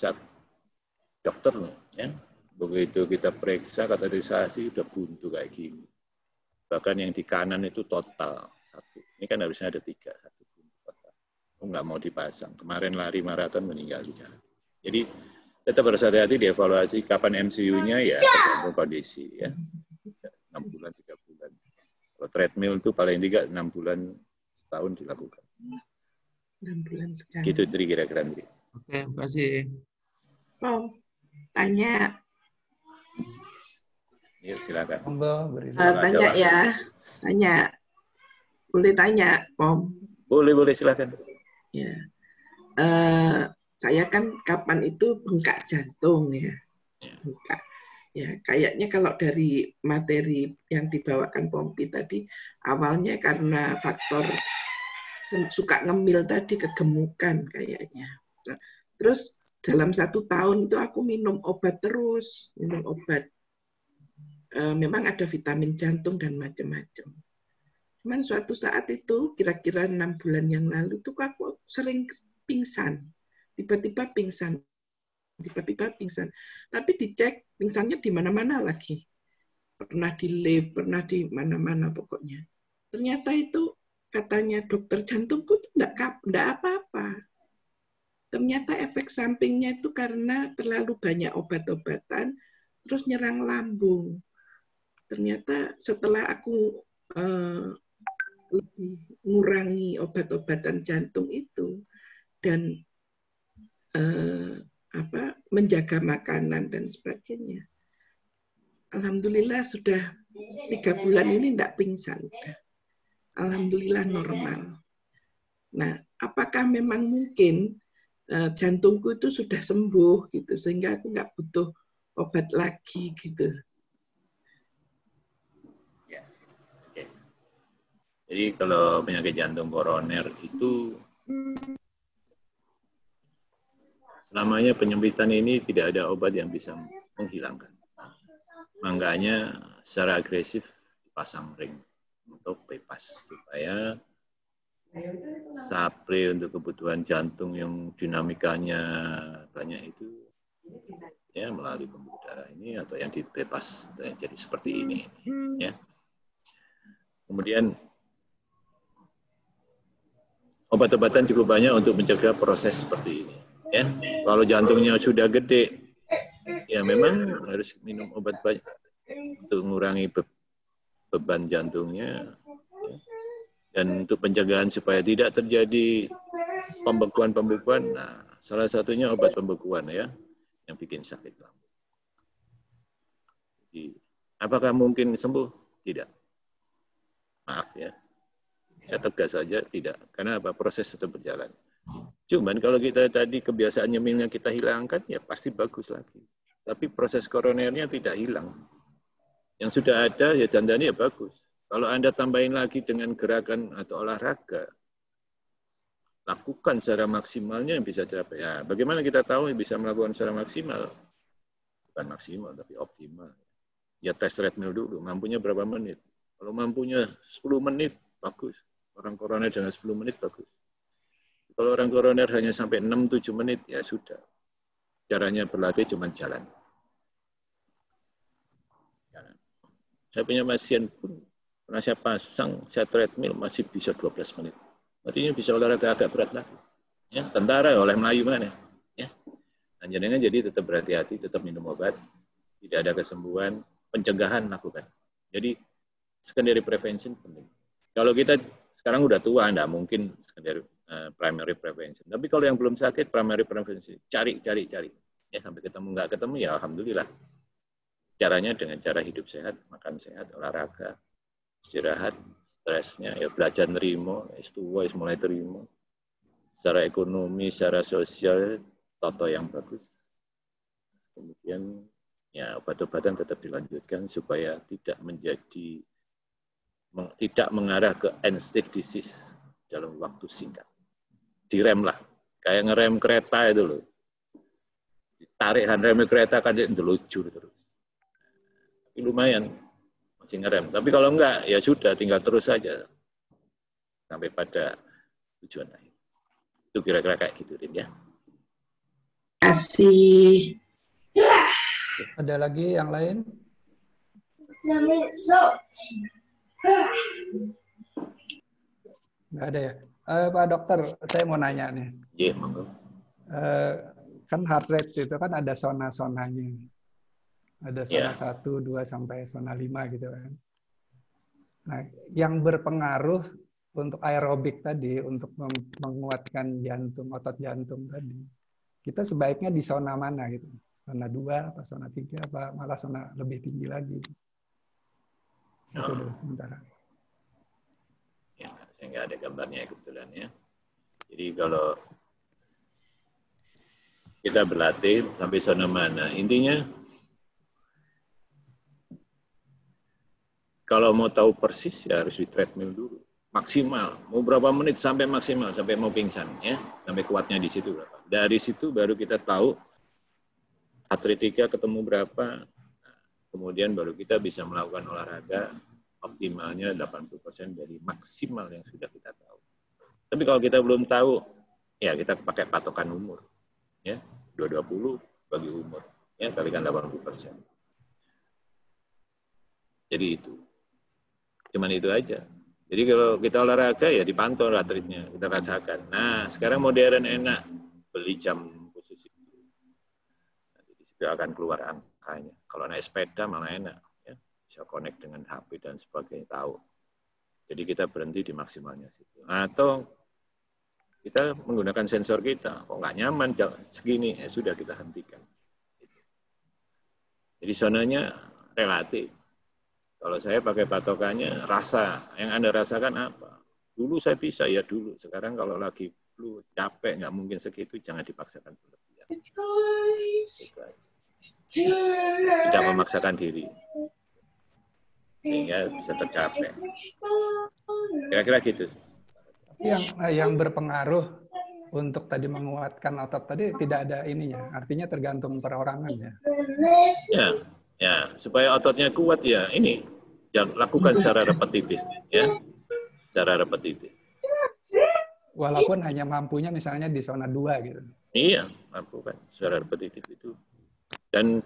dokter, ya. Begitu kita periksa, kateterisasi, udah buntu kayak gini. Bahkan yang di kanan itu total 1. Ini kan harusnya ada 3. 1 buntu total. Nggak mau dipasang. Kemarin lari maraton meninggal di jalan. Jadi tetap harus hati-hati dievaluasi kapan MCU-nya ya tergantung kondisi ya. 6 bulan, 3 bulan. Kalau treadmill itu paling tidak 6 bulan, setahun dilakukan. 6 bulan sekali. Gitu kira-kira. Oke, terima kasih. Pom, tanya. Ya, silakan. Tanya ya, tanya. Boleh tanya, Pom? Boleh, silakan. Ya, saya kan kapan itu bengkak jantung ya, bengkak. Ya, kayaknya kalau dari materi yang dibawakan Pompi tadi, awalnya karena faktor suka ngemil tadi, kegemukan kayaknya. Nah, terus dalam 1 tahun itu aku minum obat terus, minum obat. Memang ada vitamin jantung dan macam-macam. Cuman suatu saat itu, kira-kira 6 bulan yang lalu, tuh aku sering pingsan. Tiba-tiba pingsan. Tapi dicek, pingsannya di mana-mana lagi. Pernah di lift, pernah di mana-mana pokoknya. Ternyata itu, katanya dokter jantungku itu enggak apa-apa. Ternyata efek sampingnya itu karena terlalu banyak obat-obatan, terus nyerang lambung. Ternyata setelah aku lebih mengurangi obat-obatan jantung itu dan menjaga makanan dan sebagainya, alhamdulillah sudah 3 bulan ini tidak pingsan. Alhamdulillah normal. Nah, apakah memang mungkin jantungku itu sudah sembuh gitu sehingga aku nggak butuh obat lagi gitu? Jadi kalau penyakit jantung koroner itu selamanya penyempitan ini tidak ada obat yang bisa menghilangkan. Makanya secara agresif dipasang ring untuk bypass supaya supply untuk kebutuhan jantung yang dinamikanya banyak itu ya melalui pembuluh darah ini atau yang di bypass jadi seperti ini ya. Kemudian obat-obatan cukup banyak untuk mencegah proses seperti ini. Ya, kalau jantungnya sudah gede, ya memang harus minum obat banyak untuk mengurangi beban jantungnya. Ya. Dan untuk pencegahan supaya tidak terjadi pembekuan-pembekuan, nah salah satunya obat pembekuan ya, yang bikin sakit lambung. Jadi, apakah mungkin sembuh? Tidak. Maaf ya. Saya tegas saja tidak, karena apa, proses tetap berjalan. Cuman kalau kita tadi kebiasaan nyemilnya kita hilangkan, ya pasti bagus lagi. Tapi proses koronernya tidak hilang. Yang sudah ada ya dandannya ya bagus. Kalau Anda tambahin lagi dengan gerakan atau olahraga, lakukan secara maksimalnya yang bisa capai. Ya, bagaimana kita tahu yang bisa melakukan secara maksimal? Bukan maksimal, tapi optimal. Ya tes treadmill dulu, mampunya berapa menit. Kalau mampunya 10 menit, bagus. Orang koroner dengan 10 menit bagus. Kalau orang koroner hanya sampai 6-7 menit, ya sudah. Caranya berlatih cuma jalan. Saya punya pasien pun, pernah saya pasang, saya treadmill masih bisa 12 menit. Artinya bisa olahraga agak berat lagi. Ya, tentara oleh Melayu mana? Ya. Dan jadi tetap berhati-hati, tetap minum obat. Tidak ada kesembuhan, pencegahan lakukan. Jadi, secondary prevention penting. Kalau kita sekarang udah tua, enggak mungkin secondary primary prevention. Tapi kalau yang belum sakit, primary prevention, cari. Ya sampai ketemu, nggak ketemu ya alhamdulillah. Caranya dengan cara hidup sehat, makan sehat, olahraga, istirahat, stresnya, ya belajar nerimo, S2 mulai terima. Secara ekonomi, secara sosial, toto yang bagus. Kemudian ya obat-obatan tetap dilanjutkan supaya tidak mengarah ke end-stage disease dalam waktu singkat. Direm lah, kayak ngerem kereta itu loh. Ditarik handrem kereta kan dia ndelujur terus. Tapi lumayan, masih ngerem. Tapi kalau enggak, ya sudah, tinggal terus saja sampai pada tujuan akhir. Itu kira-kira kayak gitu, Rin, ya. Kasih. Ada lagi yang lain? Nggak ada ya? Pak Dokter, saya mau nanya nih. Iya, monggo. Kan heart rate itu kan ada zona-zonanya. Ada zona 1, 2, sampai zona 5 gitu kan. Nah, yang berpengaruh untuk aerobik tadi, untuk menguatkan jantung, otot jantung tadi, kita sebaiknya di zona mana gitu? Zona 2, apa zona 3, apa malah zona lebih tinggi lagi? Itu dulu sementara. Ya, saya nggak ada gambarnya kebetulan ya. Jadi kalau kita berlatih sampai zona mana, intinya kalau mau tahu persis ya harus di treadmill dulu, maksimal, mau berapa menit sampai maksimal, sampai mau pingsan ya, sampai kuatnya di situ berapa. Dari situ baru kita tahu atletika ketemu berapa, kemudian baru kita bisa melakukan olahraga optimalnya 80% dari maksimal yang sudah kita tahu. Tapi kalau kita belum tahu, ya kita pakai patokan umur. Ya, 220 bagi umur, ya kalikan 80%. Jadi itu, cuman itu aja. Jadi kalau kita olahraga ya dipantau atletnya, kita rasakan. Nah, sekarang modern enak, beli jam khusus itu. Nanti juga akan keluar angkanya. Kalau naik sepeda malah enak, ya bisa connect dengan HP dan sebagainya, tahu. Jadi kita berhenti di maksimalnya situ. Atau kita menggunakan sensor kita, kok nggak nyaman segini, ya sudah kita hentikan. Jadi zonanya relatif. Kalau saya pakai patokannya rasa, yang Anda rasakan apa? Dulu saya bisa, ya dulu. Sekarang kalau lagi flu, capek, nggak mungkin segitu, jangan dipaksakan berlebihan. Itu aja. Tidak memaksakan diri. Sehingga bisa tercapai. Kira-kira gitu. Yang berpengaruh untuk tadi menguatkan otot tadi tidak ada ininya, artinya tergantung perorangan ya. Ya, supaya ototnya kuat ya ini lakukan secara repetitif ya, secara repetitif. Walaupun hanya mampunya misalnya di zona 2 gitu. Iya, lakukan secara repetitif itu. Dan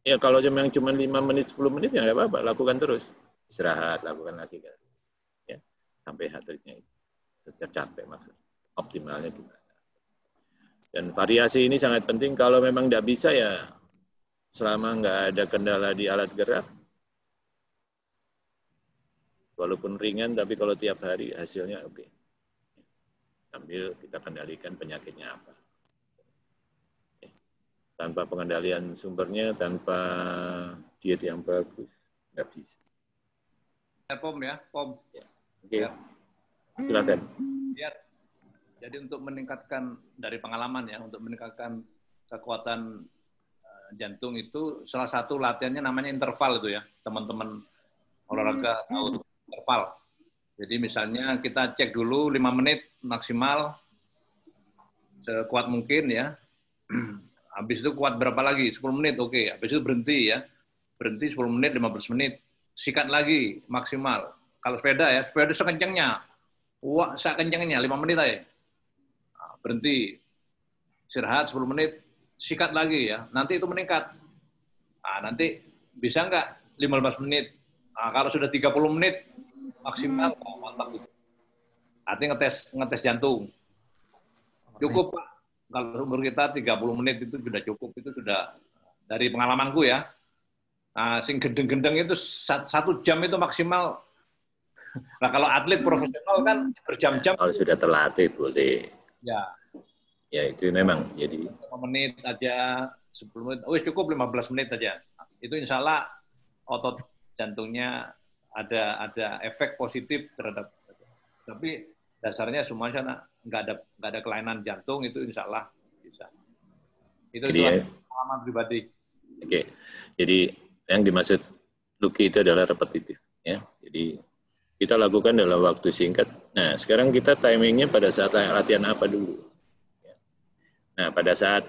ya kalau cuma 5 menit 10 menit ya nggak apa-apa, lakukan terus. Istirahat, lakukan lagi kan. Sampai atletnya itu tercapai maksud optimalnya gimana. Dan variasi ini sangat penting. Kalau memang tidak bisa ya selama nggak ada kendala di alat gerak, walaupun ringan tapi kalau tiap hari hasilnya oke. Sambil kita kendalikan penyakitnya apa. Tanpa pengendalian sumbernya, tanpa diet yang bagus nggak bisa. POM ya, POM. Ya. Oke, silakan. Ya, jadi untuk meningkatkan dari pengalaman ya, untuk meningkatkan kekuatan jantung itu salah satu latihannya namanya interval itu ya, teman-teman olahraga tahu interval. Jadi misalnya kita cek dulu 5 menit maksimal sekuat mungkin ya. Habis itu kuat berapa lagi? 10 menit, oke. Habis itu berhenti ya. Berhenti 10 menit, 15 menit. Sikat lagi maksimal. Kalau sepeda ya, sepeda sekencangnya. Wah, sekencangnya 5 menit aja. Nah, berhenti. Istirahat 10 menit, sikat lagi ya. Nanti itu meningkat. Nah, nanti bisa nggak 15 menit? Nah, kalau sudah 30 menit maksimal, mantap itu. Artinya ngetes jantung. Cukup, Pak. Kalau umur kita 30 menit itu sudah cukup. Itu sudah dari pengalamanku ya. Nah, sing gendeng-gendeng itu 1 jam itu maksimal Nah, kalau atlet profesional kan berjam-jam. Kalau sudah terlatih boleh. Ya. Ya itu memang jadi 5 menit aja, 10 menit, cukup 15 menit aja. Itu insya Allah otot jantungnya ada efek positif terhadap. Tapi dasarnya semuanya nggak ada kelainan jantung, itu insya Allah bisa. Itu pengalaman pribadi. Oke. Jadi yang dimaksud Luki itu adalah repetitif, ya. Jadi kita lakukan dalam waktu singkat. Nah, sekarang kita timingnya pada saat latihan apa dulu? Nah, pada saat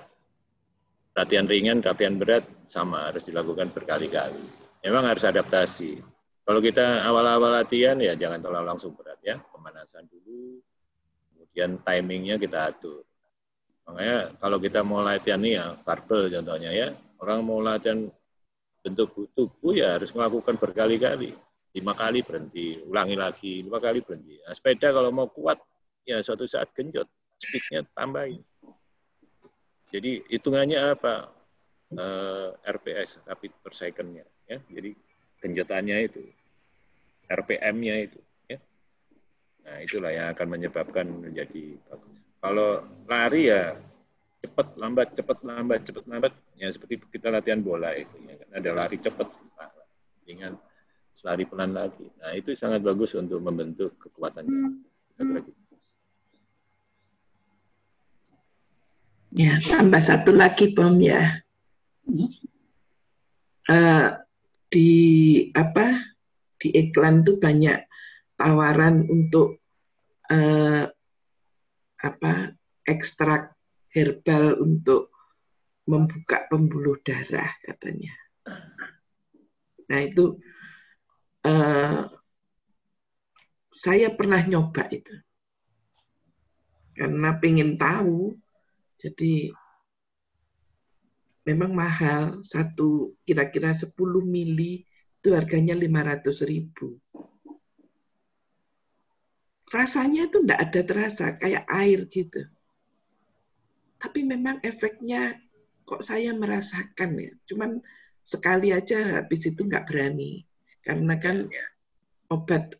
latihan ringan, latihan berat, sama harus dilakukan berkali-kali. Memang harus adaptasi. Kalau kita awal-awal latihan, ya jangan terlalu langsung berat ya. Pemanasan dulu, kemudian timingnya kita atur. Makanya kalau kita mau latihan nih ya, barbel contohnya ya, orang mau latihan bentuk tubuh ya harus melakukan berkali-kali. 5 kali berhenti, ulangi lagi, 5 kali berhenti. Nah, sepeda kalau mau kuat, ya suatu saat genjot, speed-nya tambahin. Jadi hitungannya apa? RPS, rapid per second-nya. Ya? Jadi genjotannya itu, RPM-nya itu. Ya? Nah itulah yang akan menyebabkan menjadi bagus. Kalau lari ya cepat lambat, ya seperti kita latihan bola itu. Ya? Ada lari cepat, dengan lari pelan lagi. Nah itu sangat bagus untuk membentuk kekuatan. Ya, tambah satu lagi Bom ya. Di iklan tuh banyak tawaran untuk ekstrak herbal untuk membuka pembuluh darah katanya. Nah itu saya pernah nyoba itu karena pengen tahu. Jadi memang mahal, kira-kira 10 mili itu harganya 500.000. Rasanya itu enggak ada terasa, kayak air gitu. Tapi memang efeknya kok saya merasakan ya, cuman sekali aja habis itu enggak berani. Karena kan obat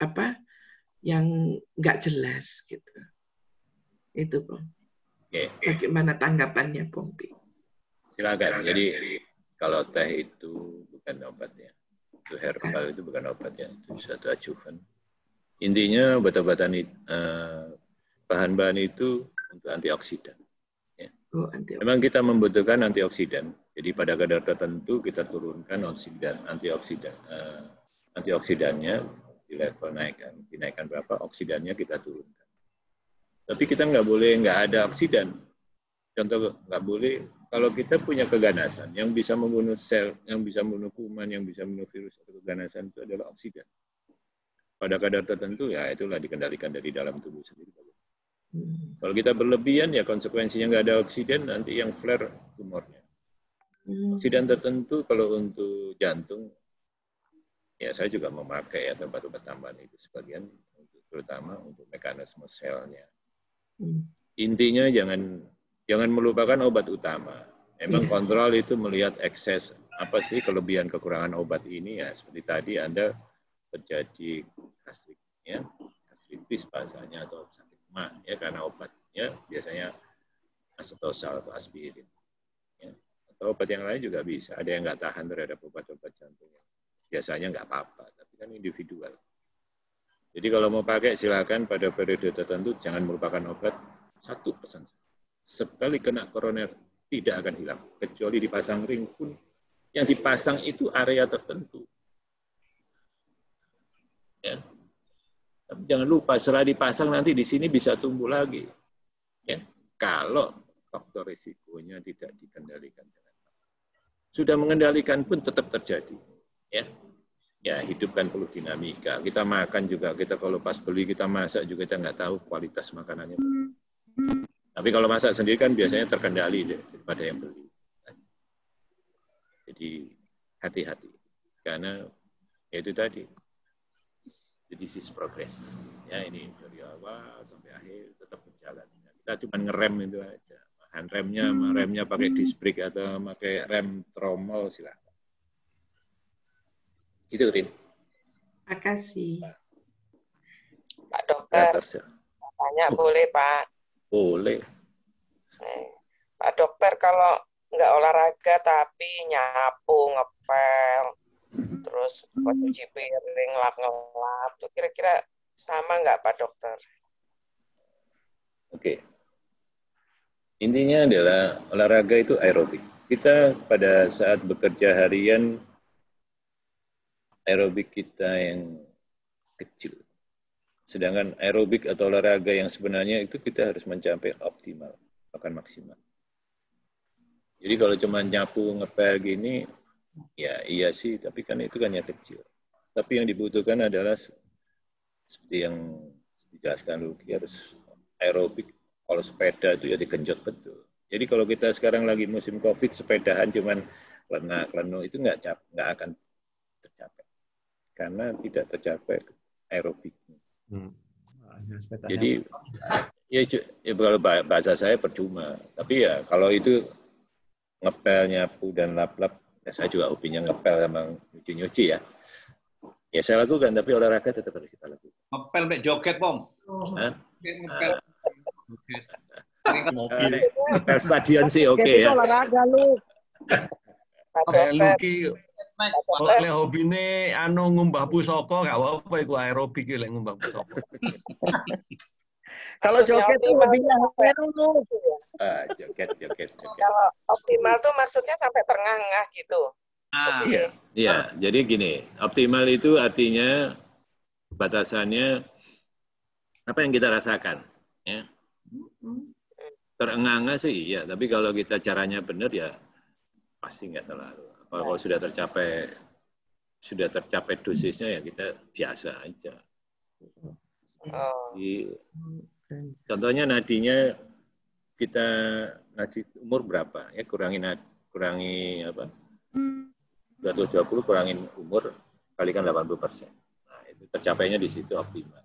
yang enggak jelas gitu. Itu Bang. Bagaimana tanggapannya, Pompi? Silakan. Jadi kalau teh itu bukan obatnya, itu herbal itu bukan obatnya, itu suatu ajuvan. Intinya obat-obatan bahan-bahan itu untuk antioksidan. Ya. Antioksidan. Memang kita membutuhkan antioksidan. Jadi pada kadar tertentu kita turunkan antioksidannya di level dinaikkan berapa, oksidannya kita turunkan. Tapi kita nggak boleh nggak ada oksidan. Contoh nggak boleh kalau kita punya keganasan yang bisa membunuh sel, yang bisa membunuh kuman, yang bisa membunuh virus atau keganasan itu adalah oksidan. Pada kadar tertentu ya itulah dikendalikan dari dalam tubuh sendiri. Kalau kita berlebihan ya konsekuensinya nggak ada oksidan, nanti yang flare tumornya. Oksidan tertentu kalau untuk jantung ya saya juga memakai obat-obat tambahan itu sebagian terutama untuk mekanisme selnya. Intinya jangan melupakan obat utama. Memang kontrol itu melihat ekses apa sih kelebihan kekurangan obat ini ya seperti tadi Anda terjadi gastritis bahasanya atau sakit mah ya karena obat ya biasanya acetosal atau aspirin ya. Atau obat yang lain juga bisa. Ada yang nggak tahan terhadap obat-obat jantung. Biasanya nggak apa-apa, tapi kan individual. Jadi kalau mau pakai silakan pada periode tertentu jangan melupakan obat. Satu pesan. Sekali kena koroner tidak akan hilang kecuali dipasang ring pun yang dipasang itu area tertentu. Ya. Tapi jangan lupa setelah dipasang nanti di sini bisa tumbuh lagi. Ya. Kalau faktor risikonya tidak dikendalikan dengan baik. Sudah mengendalikan pun tetap terjadi. Ya. Ya, hidup kan perlu dinamika. Kita makan juga, kita kalau pas beli, kita masak juga, kita nggak tahu kualitas makanannya. Tapi kalau masak sendiri kan biasanya terkendali daripada yang beli. Jadi hati-hati. Karena ya itu tadi, the disease progress. Ya, ini dari awal sampai akhir tetap berjalan. Kita cuma ngerem itu aja. Remnya pakai disc brake atau pakai rem tromol silahkan. Gitu, Rin. Makasih. Dokter. Tanya boleh, Pak? Boleh. Pak Dokter, kalau nggak olahraga tapi nyapu, ngepel, terus cuci piring, ngelap-ngelap, tuh kira-kira sama nggak Pak Dokter? Oke. Intinya adalah olahraga itu aerobik. Kita pada saat bekerja harian, aerobik kita yang kecil. Sedangkan aerobik atau olahraga yang sebenarnya itu kita harus mencapai optimal, bahkan maksimal. Jadi kalau cuma nyapu, ngepel gini, ya iya sih, tapi kan itu kan yang kecil. Tapi yang dibutuhkan adalah seperti yang dijelaskan Luki, harus aerobik. Kalau sepeda itu ya digenjot betul. Jadi kalau kita sekarang lagi musim COVID, sepedahan cuman lena-lenu itu nggak akan tercapai. Karena tidak tercapai aerobiknya. Jadi ya kalau bahasa saya percuma. Tapi ya kalau itu ngepel, nyapu, dan lap-lap, ya saya juga hobinya ngepel sama nyuci-nyuci ya. Ya saya lakukan, tapi olahraga tetap harus kita lakukan. Ngepel sampai joget, Pom. Ngepel. Ngepel stadion sih oke ya. Olahraga lu. Luki, oleh hobine ngumbah pusaka gak apa-apa iku aerobik lek ngumbah pusaka. Kalau joget itu hobinya lu. Joget. Kalau optimal tuh maksudnya sampai terengah-engah gitu. Iya, jadi gini, optimal itu artinya batasannya apa yang kita rasakan, ya. Terengah-engah sih iya, tapi kalau kita caranya benar ya pasti nggak terlalu. Kalau sudah tercapai dosisnya ya kita biasa aja. Contohnya nadinya kita nadi umur berapa ya, kurangi apa 220 kurangin umur kalikan 80%. Nah itu tercapainya di situ optimal.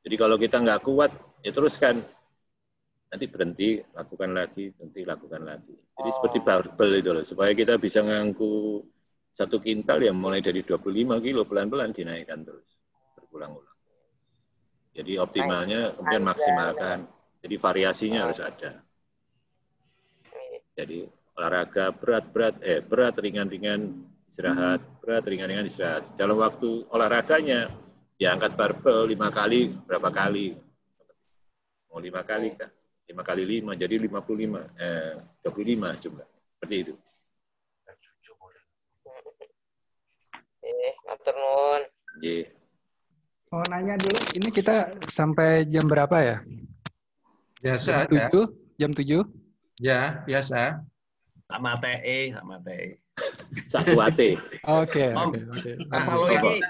Jadi kalau kita nggak kuat ya teruskan, nanti berhenti lakukan lagi, berhenti lakukan lagi. Jadi seperti barbel itu loh, supaya kita bisa ngangku 1 kintal ya mulai dari 25 kilo pelan-pelan dinaikkan terus berulang-ulang. Jadi optimalnya kemudian maksimalkan. Jadi variasinya harus ada. Jadi olahraga berat ringan-ringan istirahat, berat ringan-ringan istirahat. Dalam waktu olahraganya ya angkat barbel 5 kali berapa kali? Mau 5 kali kan? 5 kali 5 jadi 25 jumlah. Seperti itu. Matur nuwun. Mau nanya dulu, ini kita sampai jam berapa ya? Biasa. Jam 7? Ya, biasa. Sama TE. Satu AT. Oke. Kalau ini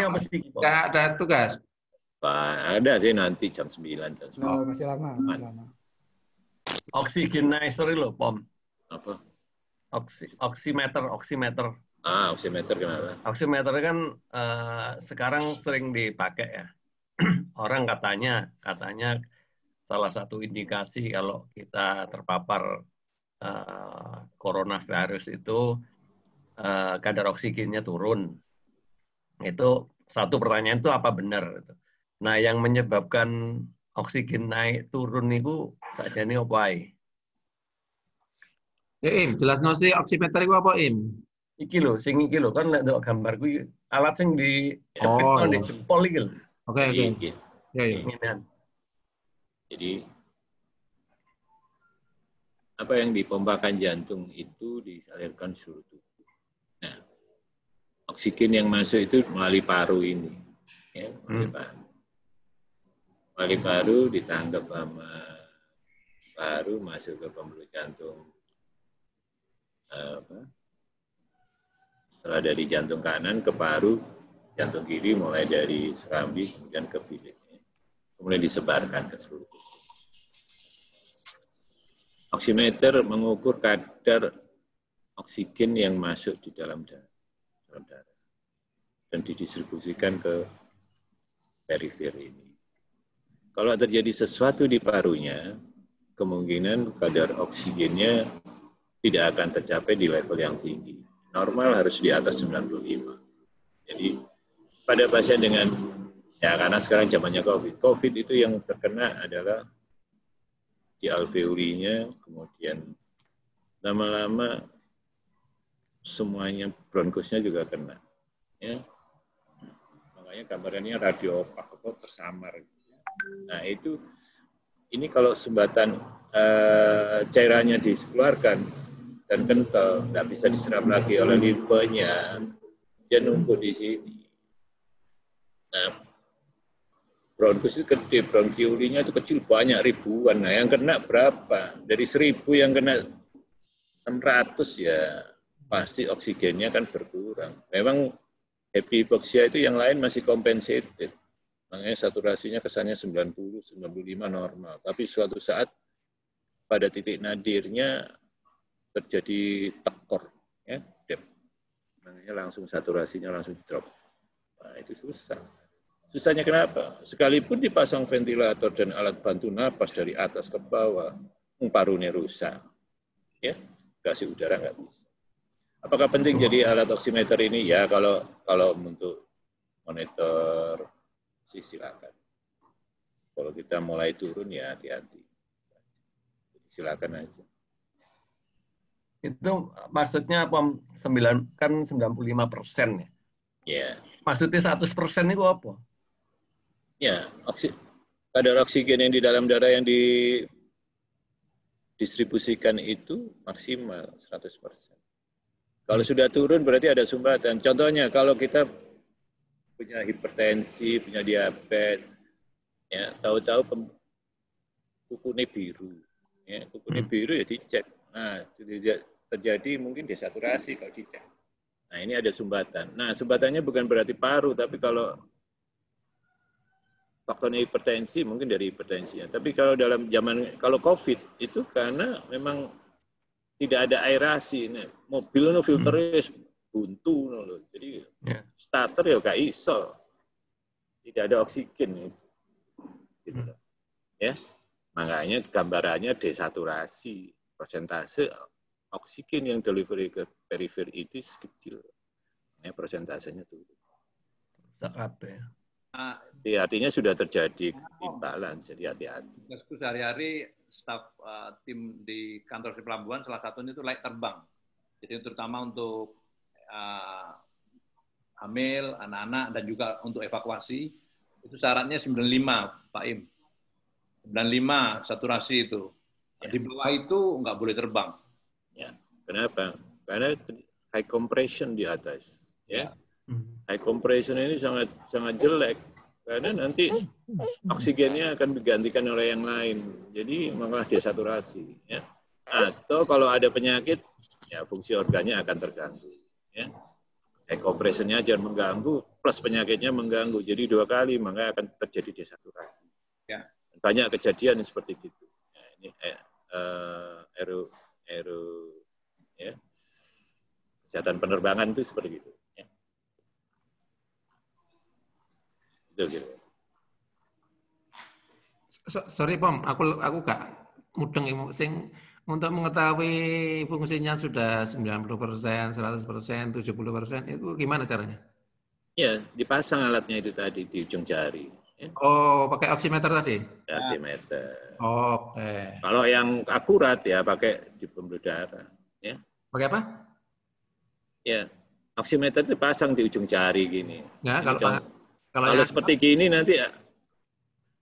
apa sih? Nggak ada tugas. Ada sih nanti jam 9. Oh, masih lama. Oxygenizer loh, Pom. Apa? Oximeter. Oximeter kenapa? Oximeter kan sekarang sering dipakai ya. Orang katanya salah satu indikasi kalau kita terpapar coronavirus itu kadar oksigennya turun. Itu satu pertanyaan itu apa benar? Nah, yang menyebabkan oksigen naik turun itu sakjane apa ae? Im, jelasno sih oximeter itu apa, Im? Iki lho, kan nek ndelok gambarku alat sing di di jempol iki lho. Oke. Ya. Jadi apa yang dipompakan jantung itu disalurkan seluruh tubuh. Nah, oksigen yang masuk itu melalui paru ini, ya, melalui paru ditangkap sama paru masuk ke pembuluh jantung. Setelah dari jantung kanan ke paru, jantung kiri mulai dari serambi kemudian ke bilik. Kemudian disebarkan ke seluruh tubuh. Oximeter mengukur kadar oksigen yang masuk di dalam darah dan didistribusikan ke perifer ini. Kalau terjadi sesuatu di parunya, kemungkinan kadar oksigennya tidak akan tercapai di level yang tinggi. Normal harus di atas 95. Jadi pada pasien dengan Ya, karena sekarang zamannya COVID. COVID itu yang terkena adalah di alveolinya, kemudian lama-lama semuanya bronkusnya juga kena. Ya. Makanya gambarannya radio opak tersamar. Nah itu, ini kalau sumbatan cairannya dikeluarkan dan kental, nggak bisa diserap lagi oleh limfanya, dia numpuk di sini. Nah, bronkus itu gede, bronkiolinya itu kecil banyak ribuan. Nah, yang kena berapa? Dari 1000 yang kena 600 ya pasti oksigennya kan berkurang. Memang hypoxia itu yang lain masih compensated. Makanya saturasinya kesannya 90, 95 normal. Tapi suatu saat pada titik nadirnya terjadi tekor, ya, dep. Makanya langsung saturasinya langsung drop. Nah, itu susah. Susahnya kenapa? Sekalipun dipasang ventilator dan alat bantu napas dari atas ke bawah, parunya rusak. Ya, kasih udara nggak bisa. Apakah penting jadi alat oximeter ini? Ya, kalau untuk monitor sih silakan. Kalau kita mulai turun ya hati-hati. Silakan aja. Itu maksudnya kan 95% ya? Ya. Maksudnya 100% itu apa? Ya, kadar oksigen yang di dalam darah yang didistribusikan itu maksimal 100%. Kalau sudah turun berarti ada sumbatan. Contohnya kalau kita punya hipertensi, punya diabetes, ya tahu-tahu kukunya biru, ya kukunya biru ya dicek. Nah terjadi mungkin desaturasi kalau dicek. Nah ini ada sumbatan. Nah sumbatannya bukan berarti paru, tapi kalau faktornya hipertensi mungkin dari hipertensinya. Tapi kalau kalau COVID itu karena memang tidak ada aerasi. Nah, mobil no filternya buntu no. Jadi starter ya gak iso. Tidak ada oksigen gitu. Ya. Makanya gambarannya desaturasi. Persentase oksigen yang delivery ke perifer itu kecil. Ya, persentasenya turun. Ya, artinya sudah terjadi imbalance, jadi hati-hati. Sehari-hari staf tim di kantor di pelabuhan salah satunya itu layak terbang. Jadi terutama untuk hamil, anak-anak dan juga untuk evakuasi itu syaratnya 95, Pak Im. 95 saturasi itu. Di bawah itu nggak boleh terbang. Ya, kenapa? Karena high compression di atas. Ya. High compression ini sangat jelek karena nanti oksigennya akan digantikan oleh yang lain. Jadi malah desaturasi. Ya. Atau kalau ada penyakit, ya fungsi organnya akan terganggu. Ya. High compressionnya jangan mengganggu, plus penyakitnya mengganggu. Jadi 2 kali, maka akan terjadi desaturasi. Ya. Banyak kejadian seperti itu. Ya, ini ya. Kesehatan penerbangan itu seperti itu. Ya. Gitu. Sorry Pom, aku gak mudeng sing untuk mengetahui fungsinya sudah 90%, 100%, 70%, itu gimana caranya? Ya, dipasang alatnya itu tadi di ujung jari. Ya. Oh, pakai oximeter tadi? Oximeter. Oke. Kalau yang akurat ya pakai di pembuluh darah. Ya. Pakai apa? Ya, oximeter dipasang di ujung jari gini. Nah, kalau seperti gini nanti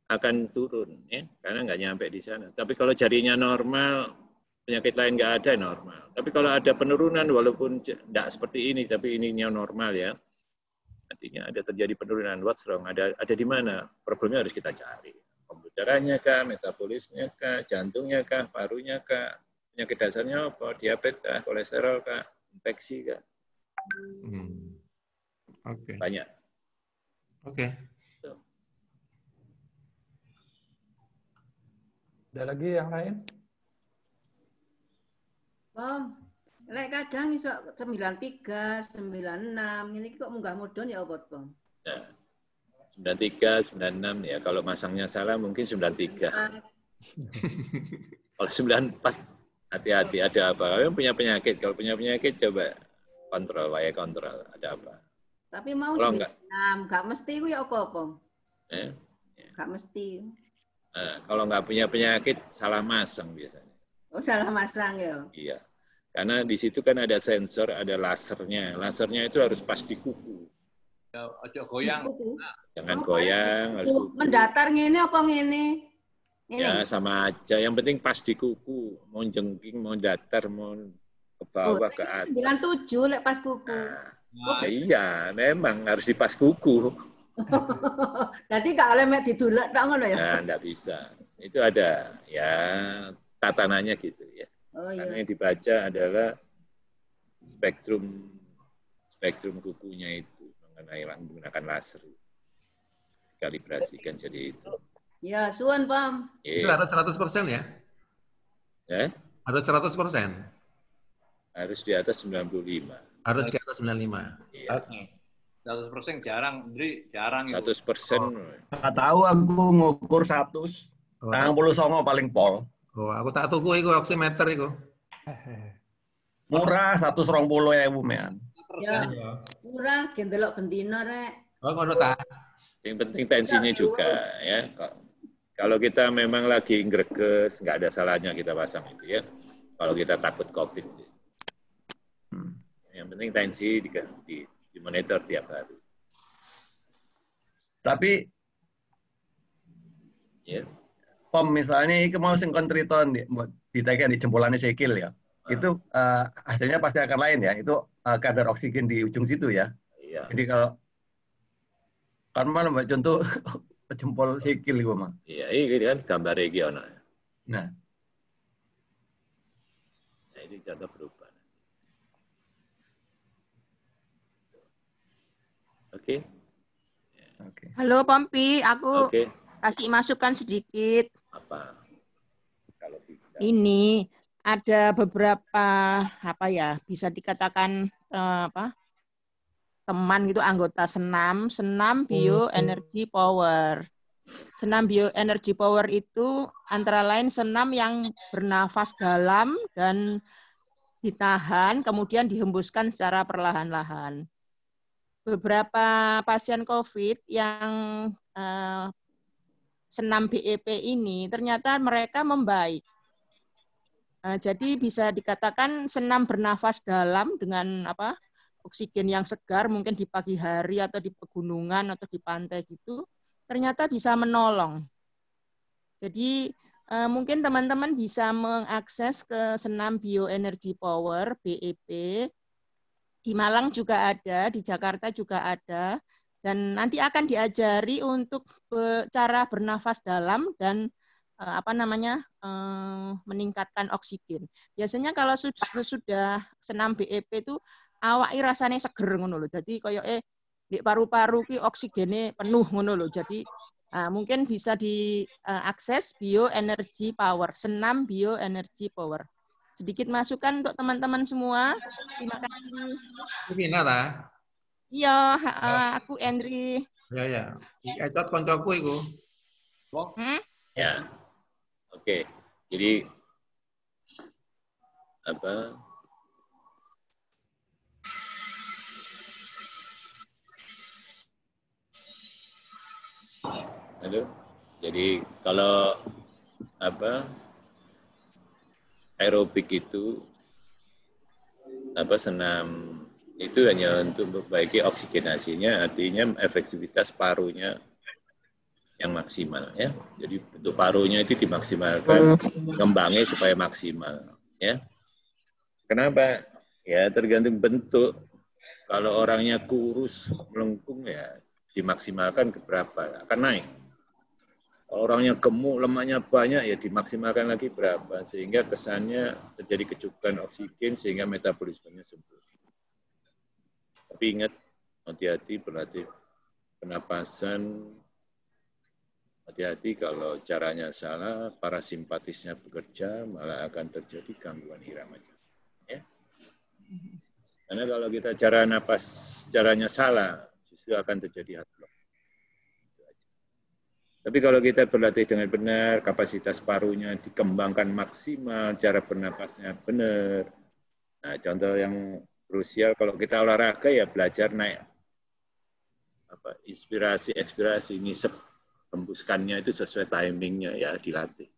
akan turun, ya, karena nggak nyampe di sana. Tapi kalau jarinya normal, penyakit lain nggak ada normal. Tapi kalau ada penurunan, walaupun nggak seperti ini, tapi ininya normal ya, artinya ada terjadi penurunan. What's wrong? Ada di mana? Problemnya harus kita cari. Pembuluh darahnya kah, metabolismenya kah, jantungnya kah, parunya kah, penyakit dasarnya apa, diabetes kah, kolesterol kah, infeksi kah. Oke. Banyak. Oke. Ada lagi yang lain? Lek kadang iso 93, 96, ini kok munggah mudhun ya apa, Bang? Nah, 93, 96 ya, kalau masangnya salah mungkin 93. Kalau 94, hati-hati ada apa? Kalian punya penyakit, kalau punya penyakit coba kontrol, kontrol, ada apa? Tapi mau 96, gak mesti ku ya apa-apa. Ya. Nggak mesti. Kalau nggak punya penyakit, salah masang biasanya. Oh, salah masang ya? Iya. Karena di situ kan ada sensor, ada lasernya. Lasernya itu harus pas di kuku. Ojo goyang. Jangan goyang. Harus kuku. Mendatar ngene apa ngene? Ya, sama aja. Yang penting pas di kuku. Mau jengking, mau datar, mau ke bawah, ke atas. 97 lek pas kuku. Nah, iya, memang harus di pas kuku. Jadi nggak oleh mek didulek tak ngono ya? Nah, nggak bisa. Itu ada ya tatanannya gitu ya. Oh, iya. Karena yang dibaca adalah spektrum kukunya itu menggunakan laser. Kalibrasikan jadi itu. Ya, suan Pam. Itu harus 100% ya? Ya? Harus 100%? Harus di atas 95. Harus di atas 95. Iya. Oke. 100% jarang, Indri, jarang itu. 100%. Nggak tahu aku ngukur 100. 99 paling pol. Oh, aku tak tuku iku oximeter iku. Murah 120.000 mean. Ya, murah gendelok bendino rek. Oh, ngono ta. Yang penting tensinya juga ya. Kalau kita memang lagi greges, nggak ada salahnya kita pasang itu ya. Kalau kita takut COVID. Yang penting tensi dimonitor tiap hari. Tapi ya. Pom misalnya ini mau sing kontriton ditekan di jempolannya sikil ya. Itu hasilnya pasti akan lain ya. Itu kadar oksigen di ujung situ ya. Iya. Jadi kalau kan mana mbak contoh jempol sikil itu mah. Iya, ini kan gambar regional. Nah ini contoh perubahan. Oke. Halo Pompi, aku Oke. kasih masukan sedikit. Apa? Kalau bisa. Ini ada beberapa bisa dikatakan teman gitu anggota senam bioenergy power. Senam bioenergy power itu antara lain senam yang bernafas dalam dan ditahan kemudian dihembuskan secara perlahan-lahan. Beberapa pasien COVID yang senam BEP ini ternyata mereka membaik. Jadi bisa dikatakan senam bernafas dalam dengan oksigen yang segar mungkin di pagi hari atau di pegunungan atau di pantai gitu ternyata bisa menolong. Jadi mungkin teman-teman bisa mengakses ke senam bioenergy power BEP. Di Malang juga ada, di Jakarta juga ada. Dan nanti akan diajari untuk cara bernafas dalam dan meningkatkan oksigen. Biasanya kalau sudah senam BEP itu awake rasanya seger ngono lho. Jadi koyo di paru-paru ki oksigene penuh ngono lho. Jadi mungkin bisa diakses bioenergy power, senam bioenergy power. Sedikit masukan untuk teman-teman semua. Terima kasih. Vina ta? Iya, aku Endri. Ya. Ecot koncoku iku. Ya. Oke. Jadi Halo. Jadi kalau aerobik itu senam itu hanya untuk memperbaiki oksigenasinya, artinya efektivitas parunya yang maksimal ya. Jadi untuk parunya itu dimaksimalkan, ngembangnya supaya maksimal ya. Kenapa? Ya tergantung bentuk. Kalau orangnya kurus, melengkung ya dimaksimalkan ke berapa, akan naik. Kalau orangnya gemuk, lemaknya banyak, ya dimaksimalkan lagi berapa. Sehingga kesannya terjadi kecukupan oksigen, sehingga metabolismenya sempurna. Tapi ingat, hati-hati berlatih pernapasan. Hati-hati kalau caranya salah, parasimpatisnya bekerja, malah akan terjadi gangguan irama. Ya? Karena kalau kita caranya salah, justru akan terjadi heart block. Tapi kalau kita berlatih dengan benar, kapasitas parunya dikembangkan maksimal, cara bernapasnya benar. Nah, contoh yang krusial kalau kita olahraga ya belajar naik inspirasi, ekspirasi, ngisep hembuskannya itu sesuai timingnya ya dilatih.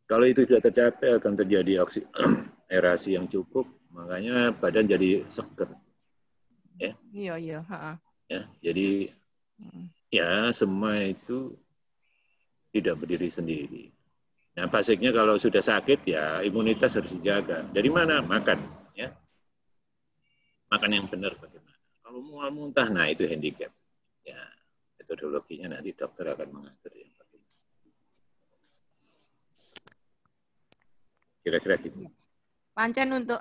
Kalau itu sudah tercapai akan terjadi aerasi yang cukup, makanya badan jadi seger. Ya. Iya. Ya, jadi ya semua itu tidak berdiri sendiri. Nah, basicnya kalau sudah sakit ya imunitas harus dijaga. Dari mana? Makan, ya. Makan yang benar bagaimana. Kalau mual muntah, nah itu handicap. Ya, metodologinya nanti dokter akan mengatur yang bagaimana. Kira-kira gitu. Pancen untuk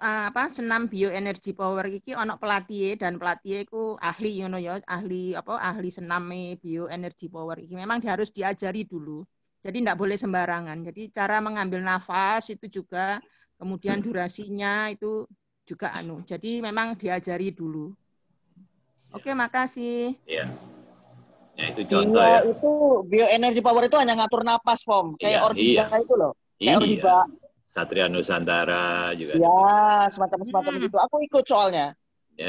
senam bioenergi power iki ana pelatih dan pelatih iku ahli ngono ya, ahli senam bioenergi power iki. Memang harus diajari dulu. Jadi tidak boleh sembarangan. Jadi cara mengambil nafas itu juga, kemudian durasinya itu juga Jadi memang diajari dulu. Oke, makasih. Iya. Ya, itu contoh ya. Itu bioenergi power itu hanya ngatur napas, Pom. Kayak Orbiba itu loh. Kayak Orbiba. Satria Nusantara juga. Ya, semacam gitu. Aku ikut soalnya.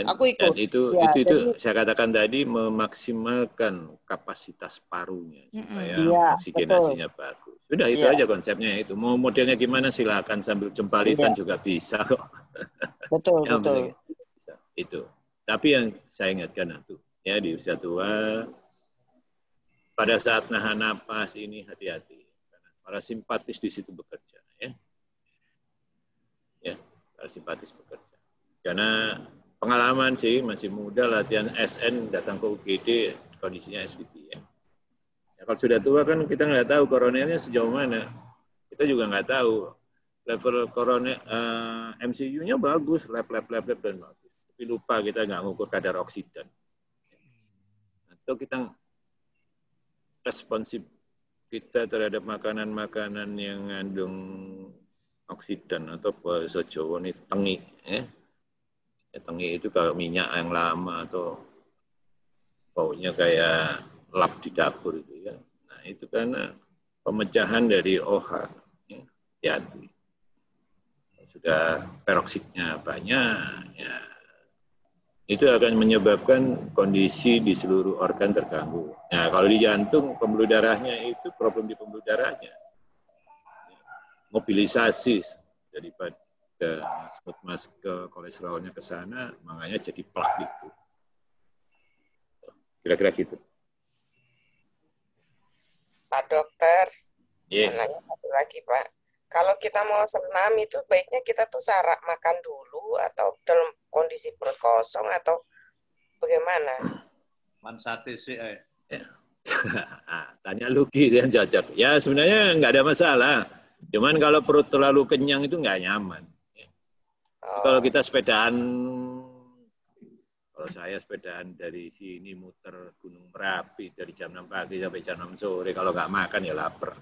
Aku ikut. Dan itu jadi, saya katakan tadi memaksimalkan kapasitas parunya supaya oksigenasinya bagus. Sudah itu aja konsepnya itu. Mau modelnya gimana silakan sambil jempalitan juga bisa kok. Betul. Bisa. Itu. Tapi yang saya ingatkan ya di usia tua pada saat nahan napas ini hati-hati. Parasimpatis di situ bekerja ya. Ya, parasimpatis bekerja. Karena pengalaman sih masih muda latihan SN datang ke UGD kondisinya SVT ya. Kalau sudah tua kan kita nggak tahu koronernya sejauh mana. Kita juga nggak tahu level koroner MCU-nya bagus, lab dan bagus. Tapi lupa kita nggak ngukur kadar oksidan. Atau kita responsif kita terhadap makanan-makanan yang mengandung oksidan atau bahasa Jawa ini tengi. Tengi itu kalau minyak yang lama atau baunya kayak lap di dapur itu ya. Nah itu karena pemecahan dari OH. Ya. Sudah peroksidnya banyak, ya itu akan menyebabkan kondisi di seluruh organ terganggu. Nah kalau di jantung pembuluh darahnya itu problem di pembuluh darahnya. Mobilisasi daripada smooth mas ke kolesterolnya ke sana, makanya jadi plak gitu. Kira-kira gitu. Pak Dokter, nanya satu lagi Pak. Kalau kita mau senam itu baiknya kita tuh syarat makan dulu atau dalam kondisi perut kosong atau bagaimana? Mansate sih. Tanya Luki yang cocok. Ya sebenarnya nggak ada masalah. Cuman kalau perut terlalu kenyang itu nggak nyaman. Kalau kita sepedaan, kalau saya sepedaan dari sini muter Gunung Merapi dari jam 6 pagi sampai jam 6 sore, kalau nggak makan ya lapar.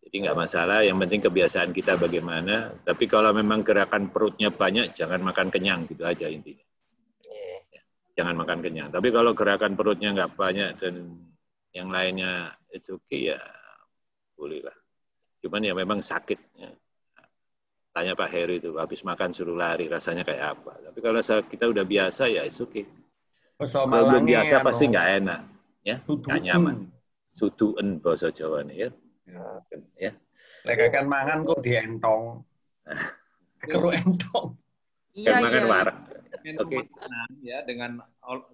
Jadi nggak masalah, yang penting kebiasaan kita bagaimana. Tapi kalau memang gerakan perutnya banyak, jangan makan kenyang, gitu aja intinya. Jangan makan kenyang. Tapi kalau gerakan perutnya nggak banyak dan yang lainnya it's okay ya boleh lah. Cuman ya memang sakit. Ya. Tanya Pak Heru itu, habis makan suruh lari, rasanya kayak apa. Tapi kalau kita udah biasa ya it's okay. Kalau belum biasa pasti nggak enak. Ya, nggak nyaman. Suduen bahasa Jawa nih ya. Ya. Lek kan mangan kok dientong. Keru entong. Kan makan warak. Oke. Ya dengan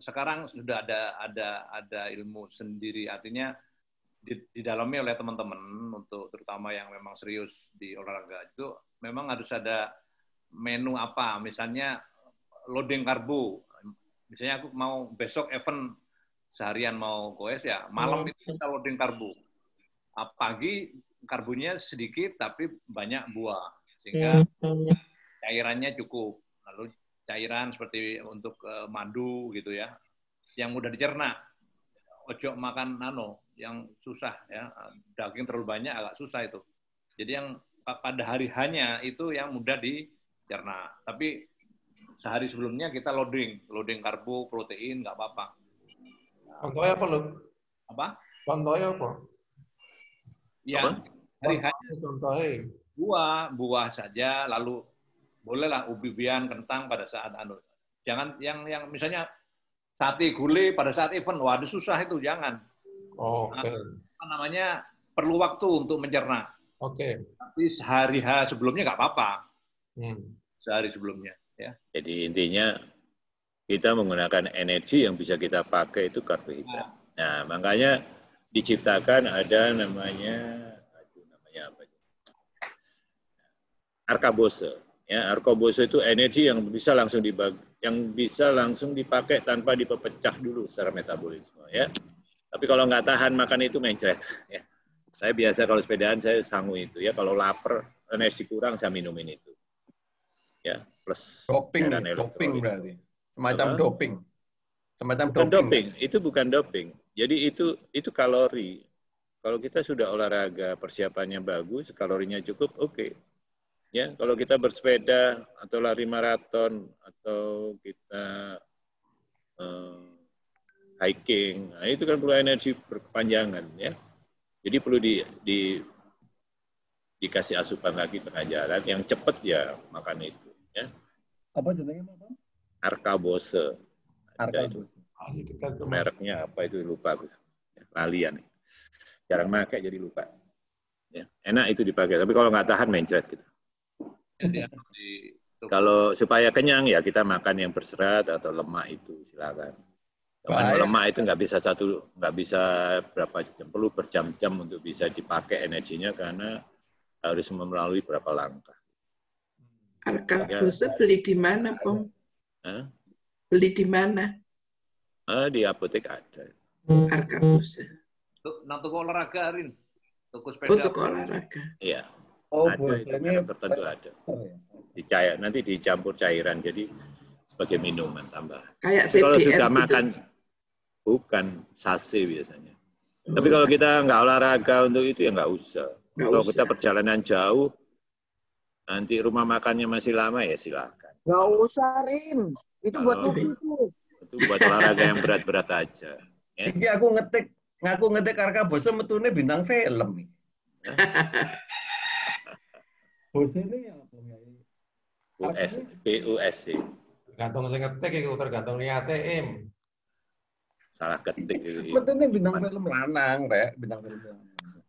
sekarang sudah ada ilmu sendiri, artinya didalami oleh teman-teman untuk terutama yang memang serius di olahraga itu memang harus ada menu apa, misalnya loading karbo. Misalnya aku mau besok event seharian mau goes ya, malam itu kita loading karbo. Pagi karbonya sedikit tapi banyak buah sehingga cairannya cukup. Lalu cairan seperti untuk madu gitu ya, yang mudah dicerna. Ojo makan yang susah ya, daging terlalu banyak agak susah itu. Jadi yang pada hari hanya itu yang mudah dicerna. Tapi sehari sebelumnya kita loading karbo, protein nggak apa-apa. Contohnya apa lo? Apa? Contohnya apa? Ya, hari hanya contohnya buah saja, lalu bolehlah ubi-ubian, kentang pada saat Jangan yang misalnya sate gulai pada saat event, waduh susah itu, jangan. Oke. Apa namanya, perlu waktu untuk mencerna. Oke. Tapi sehari sebelumnya nggak apa-apa. Sehari sebelumnya. Ya. Jadi intinya kita menggunakan energi yang bisa kita pakai itu karbohidrat. Nah, makanya diciptakan ada namanya apa? Arkabose. Ya, arkabose itu energi yang bisa langsung dipakai tanpa dipecah dulu secara metabolisme. Ya. Tapi kalau nggak tahan makan itu mencret. Ya. Saya biasa kalau sepedaan saya sangu itu. Ya, kalau lapar, energi kurang saya minumin itu. Ya, plus doping berarti. Semacam doping. Bukan doping. Itu bukan doping. Jadi itu kalori. Kalau kita sudah olahraga, persiapannya bagus, kalorinya cukup, oke. Ya, kalau kita bersepeda atau lari maraton atau kita hiking, nah itu kan perlu energi berkepanjangan, ya. Jadi perlu dikasih asupan lagi tengah jalan, yang cepat ya makan itu, ya. Apa jadinya, Pak? Arkabose. Mereknya apa itu lupa, lalian. Jarang pakai jadi lupa. Ya, enak itu dipakai, tapi kalau nggak tahan mencret gitu. Kalau supaya kenyang ya kita makan yang berserat atau lemak itu silakan. Kalau lemak itu nggak bisa berapa jam, perlu berjam-jam untuk bisa dipakai energinya karena harus melalui berapa langkah. Arkabose beli di mana, Pom? Beli di mana? Di apotek ada. Arkabose. Nang toko olahraga, Rin. Toko sepeda. Toko olahraga. Iya. Ada itu tertentu ada. Nanti dicampur cairan jadi sebagai minuman tambahan. Kayak kalau CDR sudah gitu. makan bukan sase biasanya. Tapi kalau kita nggak olahraga untuk itu ya nggak usah. Kalau kita perjalanan jauh nanti rumah makannya masih lama ya silakan. Nggak usah, Rin. Itu buat tubuh itu. Itu buat olahraga yang berat-berat aja. Ya. Iki aku ngetik Arkabose metune bintang film. Bose ini apa? BUSC. Tergantung sing ngetik iku tergantung niate Im. Salah ketik itu. Metune bintang film lanang, Rek, bintang film lanang.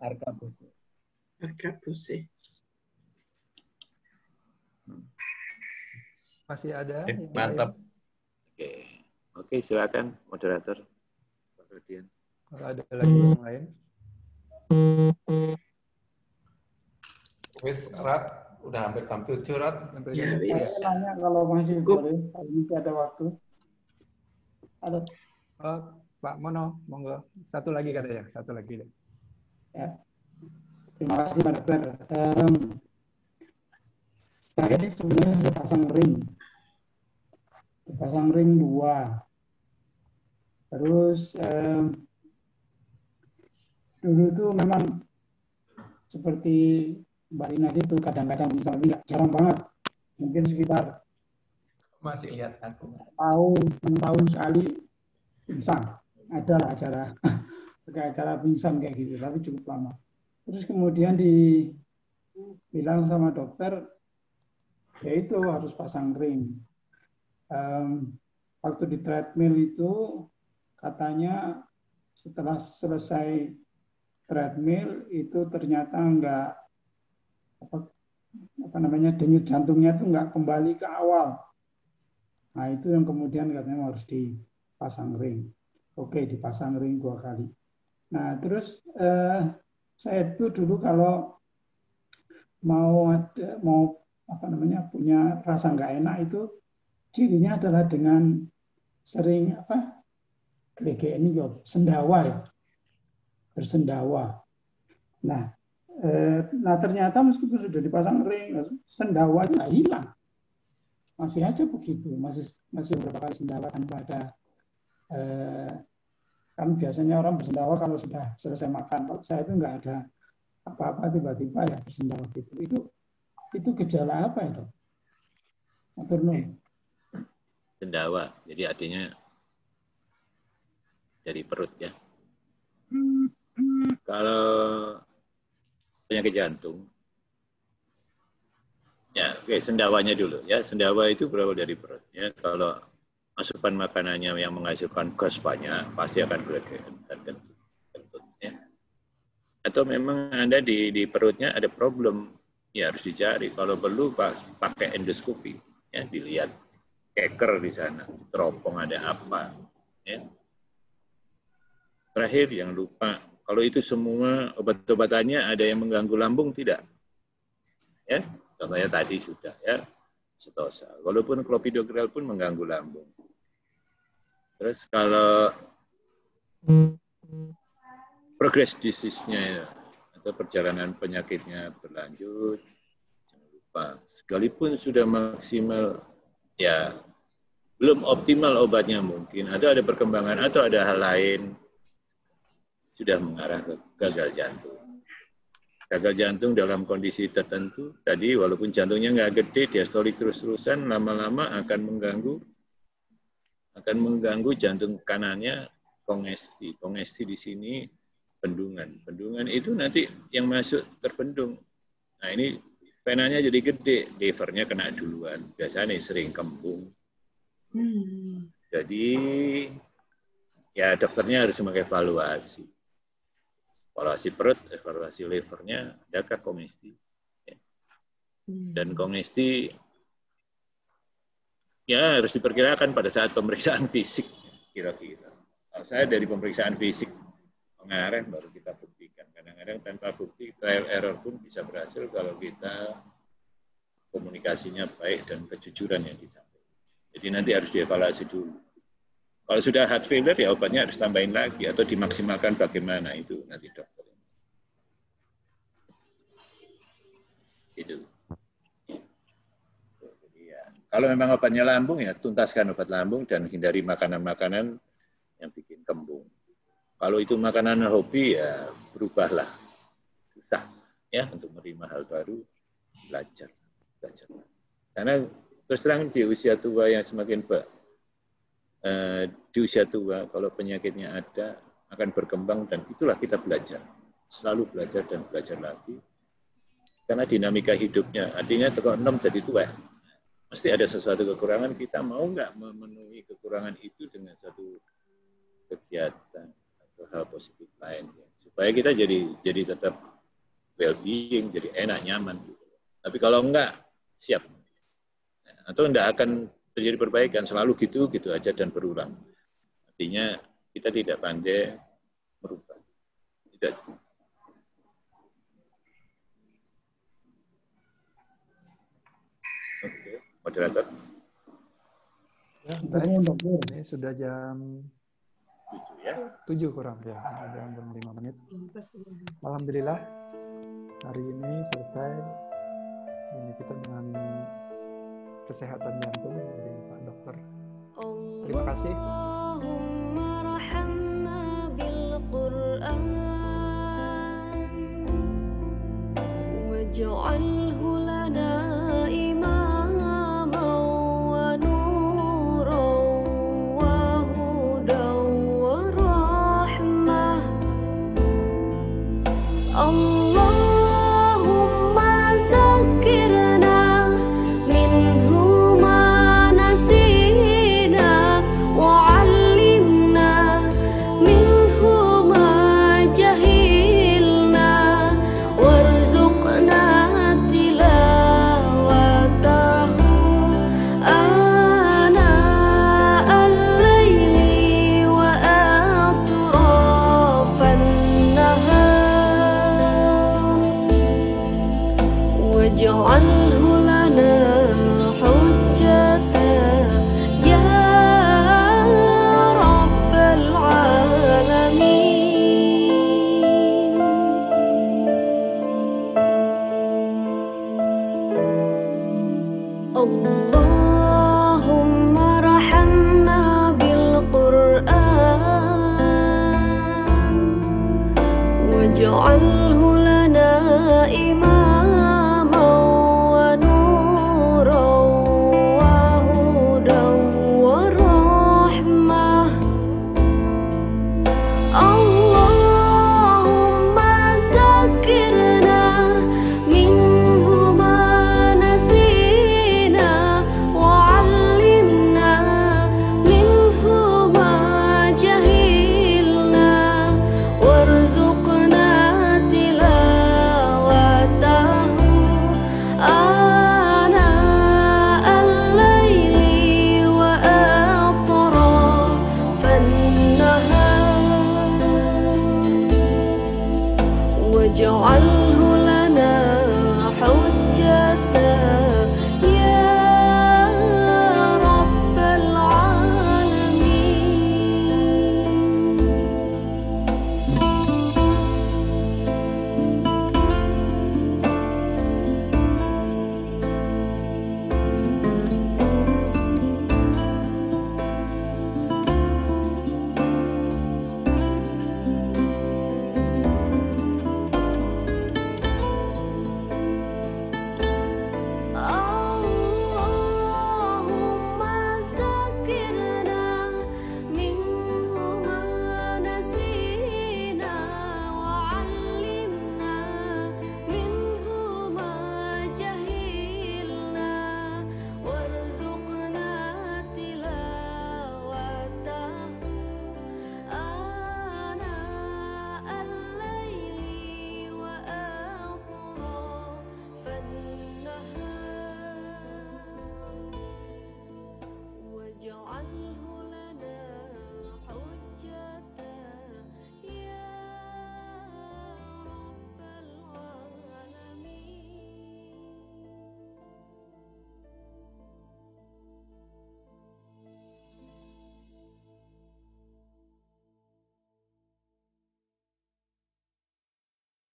Arkabose. Masih ada? Mantap. Oke, silakan moderator. Kalau ada lagi yang lain. Wis, Rat, udah hampir jam 7, Rat. Ya, wis. Saya nanya kalau masih boleh, masih ada waktu. Ada. Pak Mono, monggo. Satu lagi katanya, satu lagi deh. Ya. Terima kasih, Pak Dokter. Saya ini sebenarnya sudah pasang ring. Pasang ring 2. Terus dulu itu memang seperti Mbak Rina itu kadang-kadang misalnya jarang banget, mungkin sekitar masih lihat aku tahun sekali pingsan, ada lah acara pingsan kayak gitu, tapi cukup lama. Terus kemudian dibilang sama dokter, ya itu harus pasang ring. Waktu di treadmill itu katanya setelah selesai treadmill itu ternyata denyut jantungnya itu nggak kembali ke awal. Nah itu yang kemudian katanya harus dipasang ring. Oke, dipasang ring 2 kali. Nah terus saya itu dulu kalau punya rasa nggak enak itu cirinya adalah dengan sering sendawa ya, bersendawa. Nah ternyata meskipun sudah dipasang ring, sendawa itu nggak hilang, masih aja begitu, masih beberapa kali sendawa tanpa ada. Kan biasanya orang bersendawa kalau sudah selesai makan. Kalau saya itu nggak ada apa-apa tiba-tiba ya bersendawa gitu. Itu gejala apa ya, Dok? Sendawa, jadi artinya dari perut ya. Kalau penyakit jantung, ya oke, sendawanya dulu ya. Sendawa itu berawal dari perut ya. Kalau asupan makanannya yang menghasilkan gas banyak, pasti akan kentut. Ya. Atau memang Anda di perutnya ada problem, ya harus dicari. Kalau perlu pakai endoskopi, ya dilihat keker di sana, teropong ada apa. Ya. Terakhir, yang lupa, kalau itu semua obat-obatannya ada yang mengganggu lambung, tidak. Ya, contohnya tadi sudah, ya, setosa. Walaupun clopidogrel pun mengganggu lambung. Terus kalau progres disease-nya atau perjalanan penyakitnya berlanjut, jangan lupa, sekalipun sudah maksimal, ya belum optimal obatnya mungkin, atau ada perkembangan, atau ada hal lain, sudah mengarah ke gagal jantung. Gagal jantung dalam kondisi tertentu, tadi walaupun jantungnya nggak gede, diastolik terus-terusan, lama-lama akan mengganggu jantung kanannya, kongesti. Kongesti di sini bendungan. Bendungan itu nanti yang masuk terbendung. Nah ini venanya jadi gede, livernya kena duluan. Biasanya sering kembung. Jadi ya dokternya harus mengevaluasi. Evaluasi perut, evaluasi livernya, adakah kongesti? Dan kongesti ya harus diperkirakan pada saat pemeriksaan fisik kira-kira. Kalau saya dari pemeriksaan fisik pengarah baru kita buktikan. Kadang-kadang tanpa bukti, trial error pun bisa berhasil kalau kita komunikasinya baik dan kejujuran yang disampaikan. Jadi nanti harus dievaluasi dulu. Kalau sudah heart failure, ya obatnya harus tambahin lagi atau dimaksimalkan bagaimana itu nanti dokter. Itu. Jadi ya, kalau memang obatnya lambung, ya tuntaskan obat lambung dan hindari makanan-makanan yang bikin kembung. Kalau itu makanan hobi, ya berubahlah. Susah ya untuk menerima hal baru, belajar. Karena terus terang di usia tua yang semakin di usia tua, kalau penyakitnya ada, akan berkembang, dan itulah kita belajar. Selalu belajar dan belajar lagi. Karena dinamika hidupnya, artinya kalau 6 jadi tua, mesti ada sesuatu kekurangan, kita mau nggak memenuhi kekurangan itu dengan satu kegiatan atau hal positif lain. Supaya kita jadi tetap well-being, jadi enak, nyaman. Tapi kalau enggak, siap. Atau enggak akan terjadi perbaikan, selalu gitu aja dan berulang. Artinya kita tidak pandai merubah. Tidak. Oke, moderator. Ya, baik. Ini sudah jam 7 kurang ya, jam 5 menit. Alhamdulillah hari ini selesai. Ini kita dengan kesehatan jantung dari Pak Dokter. Terima kasih. Allahumma